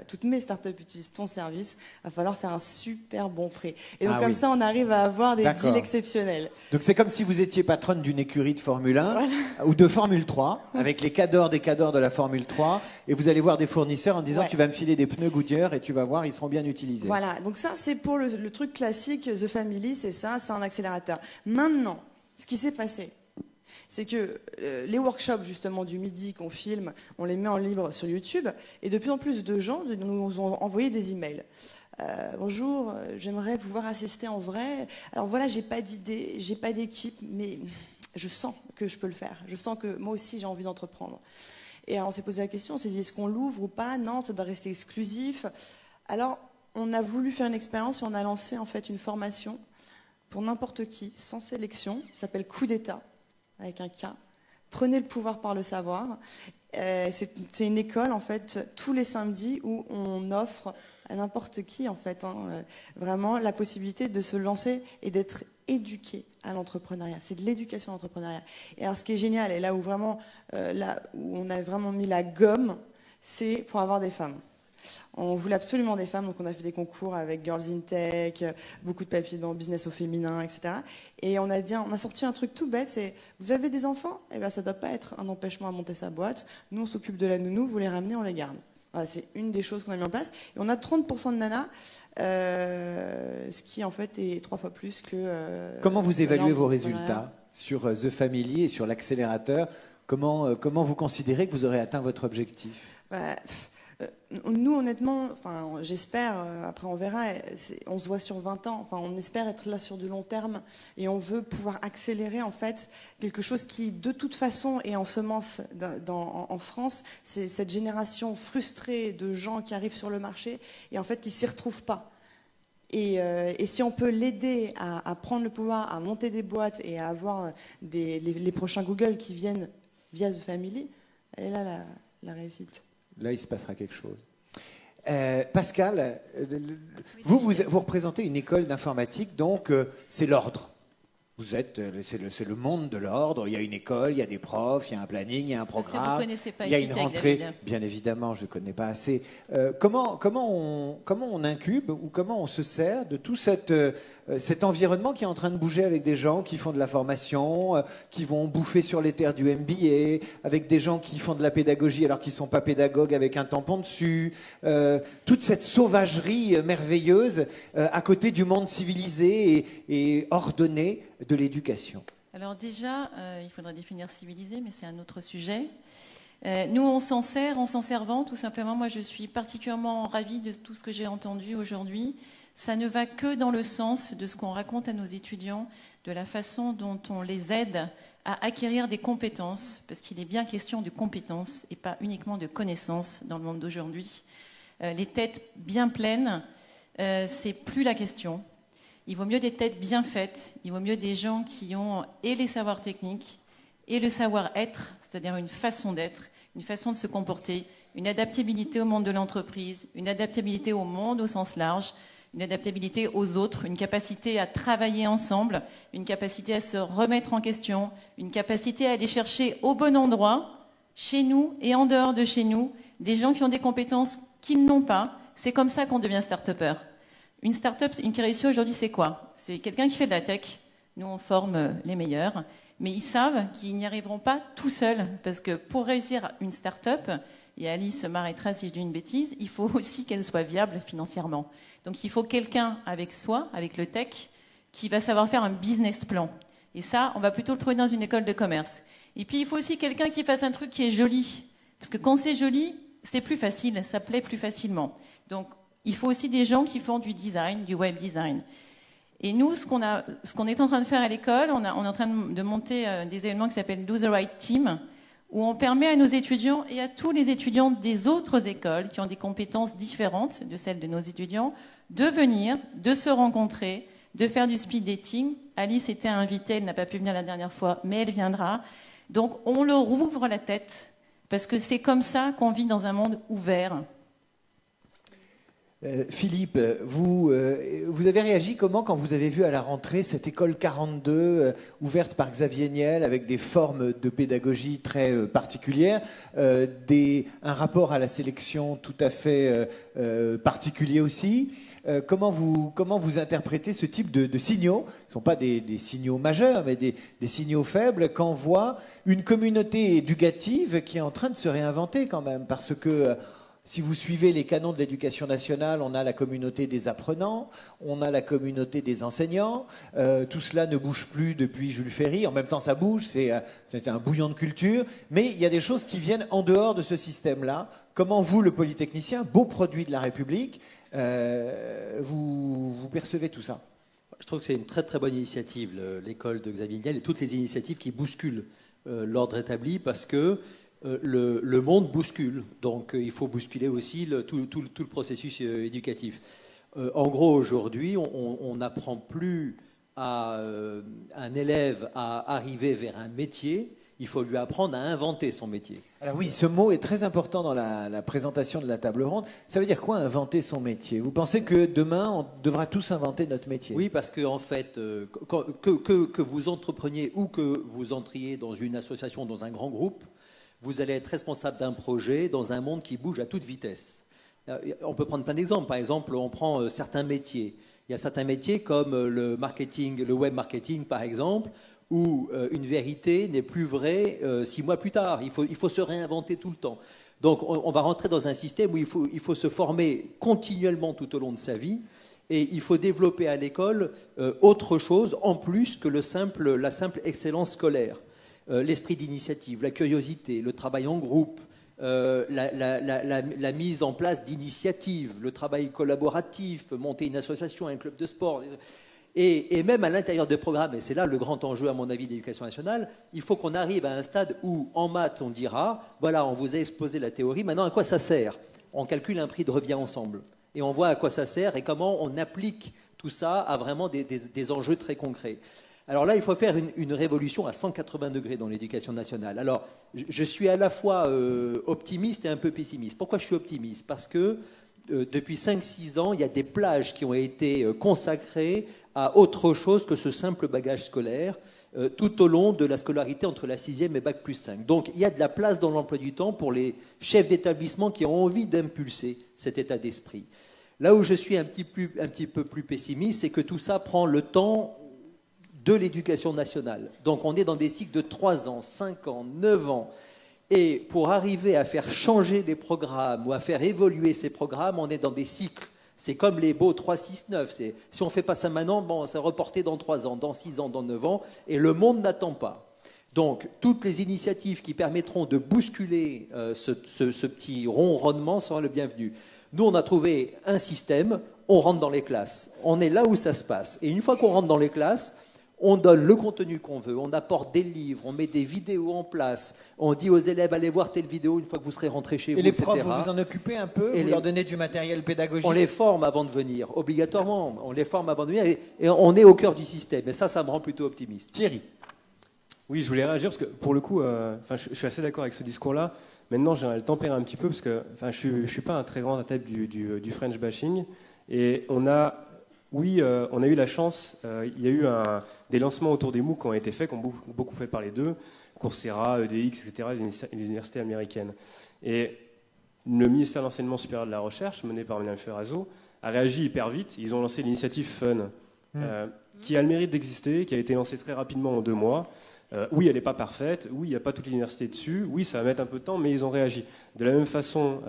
toutes mes startups utilisent ton service, il va falloir faire un super bon prix. Et donc comme ça, on arrive à avoir des deals exceptionnels. Donc c'est comme si vous étiez patronne d'une écurie de Formule 1 ou de Formule 3, avec les cadors des cadors de la Formule 3, et vous allez voir des fournisseurs en disant tu vas me filer des pneus Goodyear et tu vas voir, ils seront bien utilisés. Voilà, donc ça c'est pour le truc classique, The Family, c'est ça, c'est un accélérateur. Maintenant, ce qui s'est passé, c'est que les workshops justement du midi qu'on filme, on les met en libre sur YouTube, et de plus en plus de gens nous ont envoyé des emails. Bonjour, j'aimerais pouvoir assister en vrai. Alors voilà, j'ai pas d'idée, j'ai pas d'équipe, mais je sens que je peux le faire. Je sens que moi aussi j'ai envie d'entreprendre. Et alors on s'est posé la question, on s'est dit est-ce qu'on l'ouvre ou pas? Non, ça doit rester exclusif. Alors on a voulu faire une expérience et on a lancé en fait une formation pour n'importe qui, sans sélection, ça s'appelle Coup d'État, avec un K. Prenez le pouvoir par le savoir. C'est une école, en fait, tous les samedis où on offre à n'importe qui, en fait, vraiment la possibilité de se lancer et d'être éduqué à l'entrepreneuriat. C'est de l'éducation à l'entrepreneuriat. Et alors, ce qui est génial, et là où vraiment, là où on a vraiment mis la gomme, c'est pour avoir des femmes. On voulait absolument des femmes, donc on a fait des concours avec Girls in Tech, beaucoup de papiers dans Business au féminin, etc. Et on a sorti un truc tout bête, c'est vous avez des enfants? Eh bien ça ne doit pas être un empêchement à monter sa boîte. Nous on s'occupe de la nounou, vous les ramenez, on les garde. Voilà, c'est une des choses qu'on a mis en place. Et on a 30% de nanas, ce qui en fait est 3 fois plus que... Comment vous évaluez vos résultats sur The Family et sur l'accélérateur? Comment vous considérez que vous aurez atteint votre objectif? Nous, honnêtement, enfin, j'espère, après on verra, on se voit sur 20 ans, enfin, on espère être là sur du long terme et on veut pouvoir accélérer en fait quelque chose qui, de toute façon, est en semence en France. C'est cette génération frustrée de gens qui arrivent sur le marché et en fait qui ne s'y retrouvent pas. Et si on peut l'aider à prendre le pouvoir, à monter des boîtes et à avoir les prochains Google qui viennent via The Family, elle est là la réussite. Là, il se passera quelque chose. Pascal, vous représentez une école d'informatique, donc c'est l'ordre. C'est le monde de l'ordre. Il y a une école, il y a des profs, il y a un planning, il y a un programme. Parce que vous connaissez pas il y a une Equity, rentrée. David. Bien évidemment, je ne connais pas assez. Comment on incube ou comment on se sert de tout cet environnement qui est en train de bouger avec des gens qui font de la formation, qui vont bouffer sur les terres du MBA, avec des gens qui font de la pédagogie alors qu'ils ne sont pas pédagogues avec un tampon dessus. Toute cette sauvagerie merveilleuse à côté du monde civilisé et ordonné de l'éducation. Alors déjà, il faudrait définir civilisé, mais c'est un autre sujet. Nous, on s'en sert en s'en servant, tout simplement. Moi, je suis particulièrement ravie de tout ce que j'ai entendu aujourd'hui. Ça ne va que dans le sens de ce qu'on raconte à nos étudiants, de la façon dont on les aide à acquérir des compétences, parce qu'il est bien question de compétences et pas uniquement de connaissances dans le monde d'aujourd'hui. Les têtes bien pleines, c'est plus la question. Il vaut mieux des têtes bien faites, il vaut mieux des gens qui ont et les savoirs techniques et le savoir-être, c'est-à-dire une façon d'être, une façon de se comporter, une adaptabilité au monde de l'entreprise, une adaptabilité au monde au sens large, une adaptabilité aux autres, une capacité à travailler ensemble, une capacité à se remettre en question, une capacité à aller chercher au bon endroit, chez nous et en dehors de chez nous, des gens qui ont des compétences qu'ils n'ont pas. C'est comme ça qu'on devient start-upper. Une start-up, une qui réussit aujourd'hui, c'est quoi? C'est quelqu'un qui fait de la tech. Nous, on forme les meilleurs. Mais ils savent qu'ils n'y arriveront pas tout seuls. Parce que pour réussir une start-up, et Alice m'arrêtera si je dis une bêtise, il faut aussi qu'elle soit viable financièrement. Donc il faut quelqu'un avec soi, avec le tech, qui va savoir faire un business plan. Et ça, on va plutôt le trouver dans une école de commerce. Et puis il faut aussi quelqu'un qui fasse un truc qui est joli. Parce que quand c'est joli, c'est plus facile, ça plaît plus facilement. Donc il faut aussi des gens qui font du design, du web design. Et nous, ce qu'on est en train de faire à l'école, on est en train de monter des événements qui s'appellent Do the Right Team, où on permet à nos étudiants et à tous les étudiants des autres écoles qui ont des compétences différentes de celles de nos étudiants, de venir, de se rencontrer, de faire du speed dating. Alice était invitée, elle n'a pas pu venir la dernière fois, mais elle viendra. Donc on leur ouvre la tête, parce que c'est comme ça qu'on vit dans un monde ouvert. Philippe, vous avez réagi comment quand vous avez vu à la rentrée cette école 42 ouverte par Xavier Niel avec des formes de pédagogie très particulières, un rapport à la sélection tout à fait particulier aussi? Comment vous interprétez ce type de signaux? Ce ne sont pas des signaux majeurs, mais des signaux faibles quand on voit une communauté éducative qui est en train de se réinventer quand même, parce que si vous suivez les canons de l'éducation nationale, on a la communauté des apprenants, on a la communauté des enseignants. Tout cela ne bouge plus depuis Jules Ferry. En même temps, ça bouge, c'est un bouillon de culture. Mais il y a des choses qui viennent en dehors de ce système-là. Comment vous, le polytechnicien, beau produit de la République, vous percevez tout ça? Je trouve que c'est une très très bonne initiative, l'école de Xavier Niel, et toutes les initiatives qui bousculent l'ordre établi, parce que le monde bouscule, donc il faut bousculer aussi tout le processus éducatif. En gros, aujourd'hui, on n'apprend plus à un élève à arriver vers un métier, il faut lui apprendre à inventer son métier. Alors oui, ce mot est très important dans la présentation de la table ronde. Ça veut dire quoi, inventer son métier? Vous pensez que demain, on devra tous inventer notre métier? Oui, parce qu'en fait, que vous entrepreniez ou que vous entriez dans une association, dans un grand groupe, vous allez être responsable d'un projet dans un monde qui bouge à toute vitesse. On peut prendre plein d'exemples. Par exemple, on prend certains métiers. Il y a certains métiers comme le marketing, le web marketing par exemple, où une vérité n'est plus vraie 6 mois plus tard. Il faut se réinventer tout le temps. Donc on va rentrer dans un système où il faut se former continuellement tout au long de sa vie, et il faut développer à l'école autre chose en plus que la simple excellence scolaire. L'esprit d'initiative, la curiosité, le travail en groupe, la mise en place d'initiatives, le travail collaboratif, monter une association, un club de sport. Et même à l'intérieur de programmes, et c'est là le grand enjeu à mon avis d'éducation nationale, il faut qu'on arrive à un stade où en maths on dira, voilà, on vous a exposé la théorie, maintenant à quoi ça sert? On calcule un prix de revient ensemble. Et on voit à quoi ça sert et comment on applique tout ça à vraiment des enjeux très concrets. Alors là, il faut faire une révolution à 180 degrés dans l'éducation nationale. Alors, je suis à la fois optimiste et un peu pessimiste. Pourquoi je suis optimiste? Parce que depuis 5-6 ans, il y a des plages qui ont été consacrées à autre chose que ce simple bagage scolaire tout au long de la scolarité entre la 6e et Bac plus 5. Donc, il y a de la place dans l'emploi du temps pour les chefs d'établissement qui ont envie d'impulser cet état d'esprit. Là où je suis un petit peu plus pessimiste, c'est que tout ça prend le temps de l'éducation nationale. Donc on est dans des cycles de 3 ans, 5 ans, 9 ans. Et pour arriver à faire changer les programmes ou à faire évoluer ces programmes, on est dans des cycles. C'est comme les beaux 3, 6, 9. Si on ne fait pas ça maintenant, bon, c'est reporté dans 3 ans, dans 6 ans, dans 9 ans. Et le monde n'attend pas. Donc toutes les initiatives qui permettront de bousculer ce petit ronronnement seront le bienvenu. Nous, on a trouvé un système, on rentre dans les classes. On est là où ça se passe. Et une fois qu'on rentre dans les classes, on donne le contenu qu'on veut, on apporte des livres, on met des vidéos en place, on dit aux élèves, allez voir telle vidéo une fois que vous serez rentrés chez vous, Et les etc. profs, vous vous en occupez un peu? Vous leur donnez du matériel pédagogique? On les forme avant de venir, obligatoirement. On les forme avant de venir et on est au cœur du système. Et ça me rend plutôt optimiste. Thierry? Oui, je voulais réagir parce que pour le coup, je suis assez d'accord avec ce discours-là. Maintenant, j'aimerais le tempérer un petit peu parce que je ne suis pas un très grand adepte du French bashing. Et on a eu la chance, il y a eu des lancements autour des MOOC qui ont été faits, qui ont beaucoup fait parler d'eux, Coursera, EDX, etc., les universités américaines. Et le ministère de l'Enseignement supérieur de la Recherche, mené par Mme Ferrazzo, a réagi hyper vite. Ils ont lancé l'initiative FUN, qui a le mérite d'exister, qui a été lancée très rapidement en 2 mois. Oui, elle n'est pas parfaite, oui, il n'y a pas toute l'université dessus, oui, ça va mettre un peu de temps, mais ils ont réagi. De la même façon,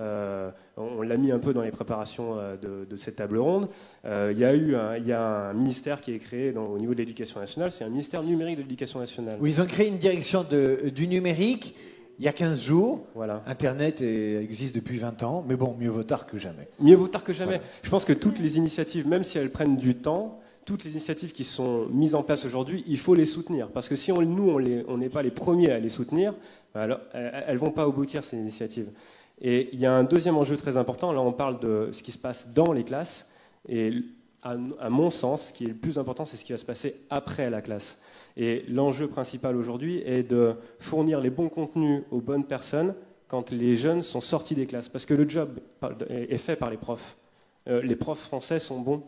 on l'a mis un peu dans les préparations de cette table ronde, il y a un ministère qui est créé au niveau de l'éducation nationale, c'est un ministère numérique de l'éducation nationale. Oui, ils ont créé une direction du numérique il y a 15 jours. Voilà. Internet existe depuis 20 ans, mais bon, mieux vaut tard que jamais. Mieux vaut tard que jamais. Voilà. Je pense que toutes les initiatives, même si elles prennent du temps, toutes les initiatives qui sont mises en place aujourd'hui, il faut les soutenir. Parce que si on n'est pas les premiers à les soutenir, alors, elles ne vont pas aboutir, ces initiatives. Et il y a un deuxième enjeu très important. Là, on parle de ce qui se passe dans les classes. Et à mon sens, ce qui est le plus important, c'est ce qui va se passer après la classe. Et l'enjeu principal aujourd'hui est de fournir les bons contenus aux bonnes personnes quand les jeunes sont sortis des classes. Parce que le job est fait par les profs. Les profs français sont bons.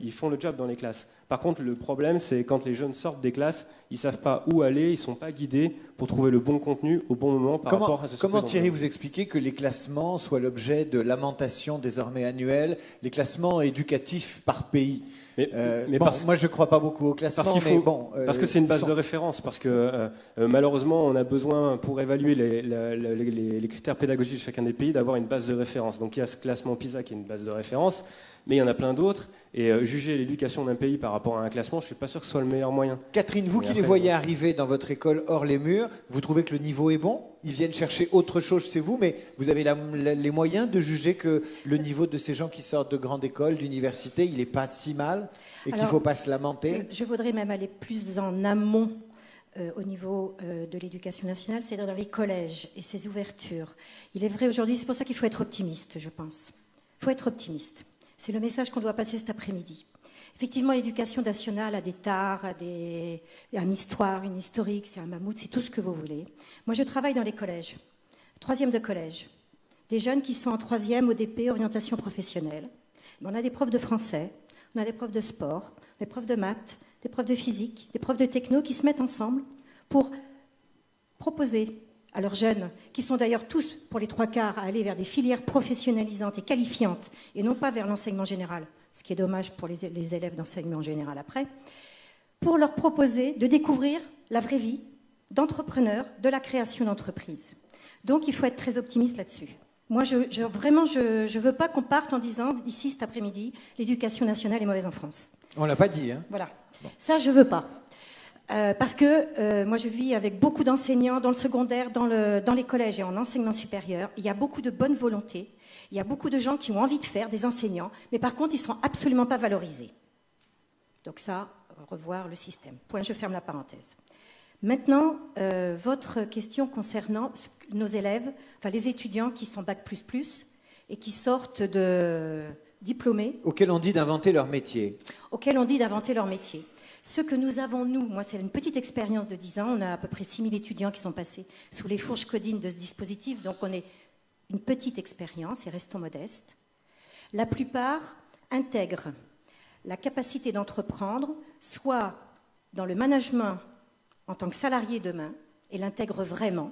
Ils font le job dans les classes. Par contre, le problème, c'est quand les jeunes sortent des classes, ils ne savent pas où aller, ils ne sont pas guidés pour trouver le bon contenu au bon moment par rapport à ce Comment Thierry, vous expliquez que les classements soient l'objet de lamentations désormais annuelles, les classements éducatifs par pays? Moi, je ne crois pas beaucoup aux classements. Parce que c'est une base de référence. Parce que malheureusement, on a besoin, pour évaluer les critères pédagogiques de chacun des pays, d'avoir une base de référence. Donc il y a ce classement PISA qui est une base de référence, mais il y en a plein d'autres. Et juger l'éducation d'un pays par rapport à un classement, je ne suis pas sûr que ce soit le meilleur moyen. Catherine, vous qui les voyez arriver dans votre école hors les murs, vous trouvez que le niveau est bon? Ils viennent chercher autre chose chez vous, mais vous avez les moyens de juger que le niveau de ces gens qui sortent de grandes écoles, d'universités, il n'est pas si mal et qu'il ne faut pas se lamenter? Je voudrais même aller plus en amont au niveau de l'éducation nationale, c'est-à-dire dans les collèges et ces ouvertures. Il est vrai aujourd'hui, c'est pour ça qu'il faut être optimiste, je pense. Il faut être optimiste. C'est le message qu'on doit passer cet après-midi. Effectivement, l'éducation nationale a des tares, une histoire, une historique, c'est un mammouth, c'est tout ce que vous voulez. Moi, je travaille dans les collèges, 3e de collège. Des jeunes qui sont en 3e ODP, orientation professionnelle. On a des profs de français, on a des profs de sport, des profs de maths, des profs de physique, des profs de techno qui se mettent ensemble pour proposer à leurs jeunes, qui sont d'ailleurs tous, pour les 3/4, à aller vers des filières professionnalisantes et qualifiantes, et non pas vers l'enseignement général, ce qui est dommage pour les élèves d'enseignement général après, pour leur proposer de découvrir la vraie vie d'entrepreneurs, de la création d'entreprises. Donc il faut être très optimiste là-dessus. Moi, vraiment, je ne veux pas qu'on parte en disant, ici cet après-midi, l'éducation nationale est mauvaise en France. On ne l'a pas dit, hein? Voilà. Bon. Ça, je ne veux pas. Parce que moi, je vis avec beaucoup d'enseignants dans le secondaire, dans les collèges et en enseignement supérieur. Il y a beaucoup de bonne volonté. Il y a beaucoup de gens qui ont envie de faire, des enseignants, mais par contre, ils ne sont absolument pas valorisés. Donc ça, revoir le système. Point, je ferme la parenthèse. Maintenant, votre question concernant nos élèves, enfin les étudiants qui sont Bac++, et qui sortent de diplômés. Auxquels on dit d'inventer leur métier. Auxquels on dit d'inventer leur métier. Ce que nous avons, moi c'est une petite expérience de 10 ans, on a à peu près 6000 étudiants qui sont passés sous les fourches codines de ce dispositif, donc on est une petite expérience et restons modestes. La plupart intègrent la capacité d'entreprendre, soit dans le management en tant que salarié demain, et l'intègrent vraiment,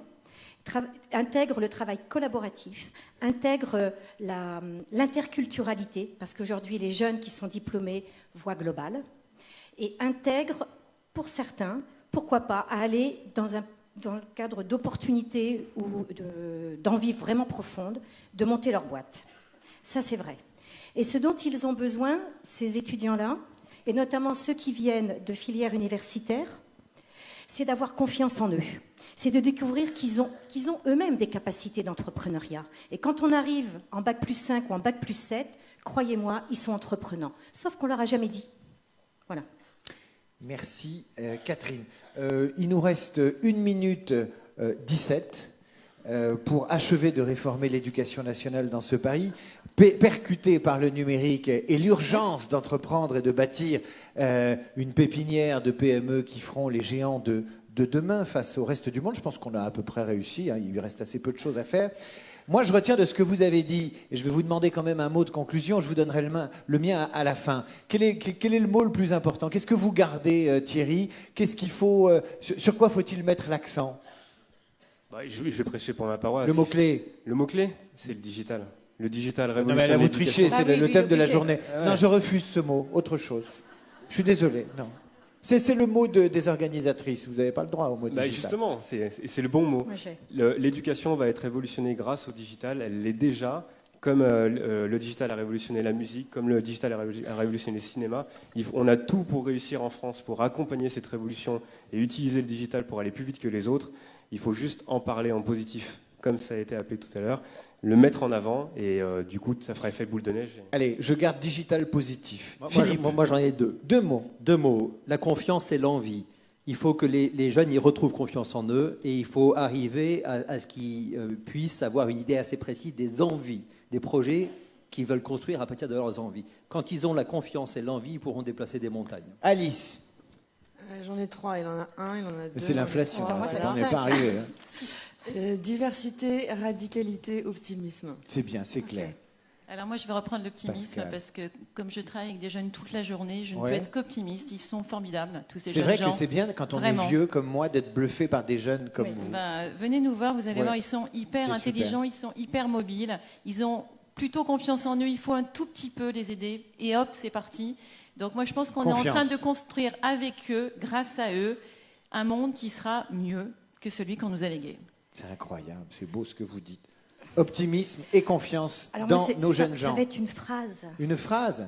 intègrent le travail collaboratif, intègrent l'interculturalité, parce qu'aujourd'hui les jeunes qui sont diplômés voient global, et intègrent, pour certains, pourquoi pas, à aller dans le cadre d'opportunités ou d'envie vraiment profonde, de monter leur boîte. Ça, c'est vrai. Et ce dont ils ont besoin, ces étudiants-là, et notamment ceux qui viennent de filières universitaires, c'est d'avoir confiance en eux. C'est de découvrir qu'ils ont eux-mêmes des capacités d'entrepreneuriat. Et quand on arrive en Bac+5 ou en Bac+7, croyez-moi, ils sont entreprenants. Sauf qu'on ne leur a jamais dit. Voilà. Merci Catherine. Il nous reste 1 minute 17 pour achever de réformer l'éducation nationale dans ce pays, percuté par le numérique et l'urgence d'entreprendre et de bâtir une pépinière de PME qui feront les géants de demain face au reste du monde. Je pense qu'on a à peu près réussi, hein, il lui reste assez peu de choses à faire. Moi, je retiens de ce que vous avez dit, et je vais vous demander quand même un mot de conclusion, je vous donnerai le mien à la fin. Quel est le mot le plus important? Qu'est-ce que vous gardez, Thierry? Qu'est-ce qu'il faut, sur quoi faut-il mettre l'accent? Je vais prêcher pour ma paroisse. Le mot-clé? Le mot-clé, c'est le digital. Le digital révolutionne. Non, mais là, vous trichez, c'est le thème de la journée. Ah ouais. Non, je refuse ce mot, autre chose. Je suis désolé, non. C'est le mot des organisatrices, vous n'avez pas le droit au mot digital. Justement, c'est le bon mot. L'éducation va être révolutionnée grâce au digital, elle l'est déjà, comme le digital a révolutionné la musique, comme le digital a révolutionné le cinéma. On a tout pour réussir en France, pour accompagner cette révolution et utiliser le digital pour aller plus vite que les autres. Il faut juste en parler en positif, comme ça a été appelé tout à l'heure, le mettre en avant et du coup, ça fera effet boule de neige. Allez, je garde digital positif. Moi, j'en ai deux. Deux mots. La confiance et l'envie. Il faut que les jeunes y retrouvent confiance en eux et il faut arriver à ce qu'ils puissent avoir une idée assez précise des envies, des projets qu'ils veulent construire à partir de leurs envies. Quand ils ont la confiance et l'envie, ils pourront déplacer des montagnes. Alice. J'en ai 3, il en a 1, il en a 2. C'est l'inflation, voilà. on n'est pas arrivé. Hein. Diversité, radicalité, optimisme. C'est bien, c'est clair. Alors moi, je vais reprendre l'optimisme parce que comme je travaille avec des jeunes toute la journée, je ne peux être qu'optimiste. Ils sont formidables, tous ces jeunes gens. C'est vrai que c'est bien quand on est vieux comme moi d'être bluffé par des jeunes comme vous. Venez nous voir, vous allez voir, ils sont hyper intelligents, ils sont hyper mobiles, ils ont plutôt confiance en eux, il faut un tout petit peu les aider et hop, c'est parti. Donc moi, je pense qu'on est en train de construire avec eux, grâce à eux, un monde qui sera mieux que celui qu'on nous a légué. C'est incroyable, c'est beau ce que vous dites. Optimisme et confiance dans nos jeunes gens. Ça va être une phrase. Une phrase?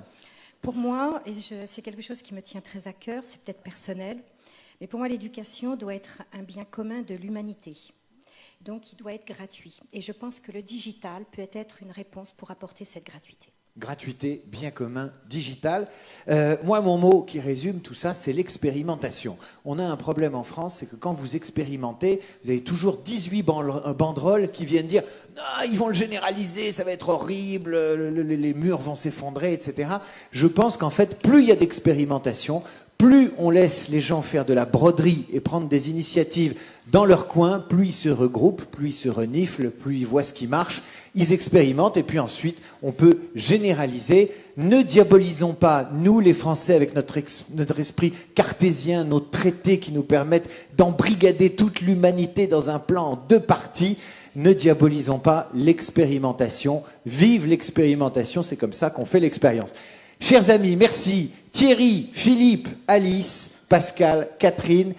Pour moi, et c'est quelque chose qui me tient très à cœur, c'est peut-être personnel, mais pour moi, l'éducation doit être un bien commun de l'humanité. Donc, il doit être gratuit. Et je pense que le digital peut être une réponse pour apporter cette gratuité. Gratuité, bien commun, digital. Moi, mon mot qui résume tout ça, c'est l'expérimentation. On a un problème en France, c'est que quand vous expérimentez, vous avez toujours 18 banderoles qui viennent dire « Non, ils vont le généraliser, ça va être horrible, les murs vont s'effondrer, etc. » Je pense qu'en fait, plus il y a d'expérimentation, plus on laisse les gens faire de la broderie et prendre des initiatives dans leur coin, plus ils se regroupent, plus ils se reniflent, plus ils voient ce qui marche, ils expérimentent et puis ensuite on peut généraliser. Ne diabolisons pas, nous les Français, avec notre esprit cartésien, nos traités qui nous permettent d'embrigader toute l'humanité dans un plan en 2 parties. Ne diabolisons pas l'expérimentation. Vive l'expérimentation, c'est comme ça qu'on fait l'expérience. Chers amis, merci. Thierry, Philippe, Alice, Pascal, Catherine.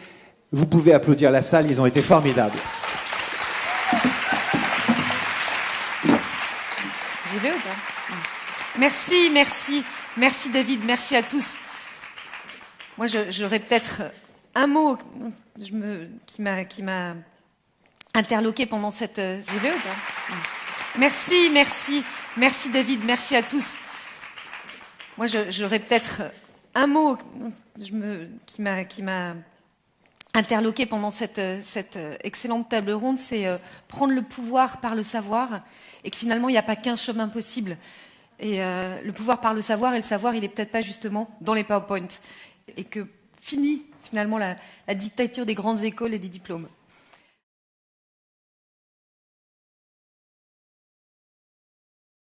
Vous pouvez applaudir la salle, ils ont été formidables. J'y vais ou pas? Merci David, merci à tous. Moi, j'aurais peut-être un mot qui m'a interloqué pendant cette... J'y vais ou pas? Merci David, merci à tous. Moi, j'aurais peut-être un mot qui m'a interloqué pendant cette excellente table ronde, c'est prendre le pouvoir par le savoir, et que finalement, il n'y a pas qu'un chemin possible. Et le pouvoir par le savoir, et le savoir, il n'est peut-être pas justement dans les PowerPoint. Et que finit finalement la dictature des grandes écoles et des diplômes.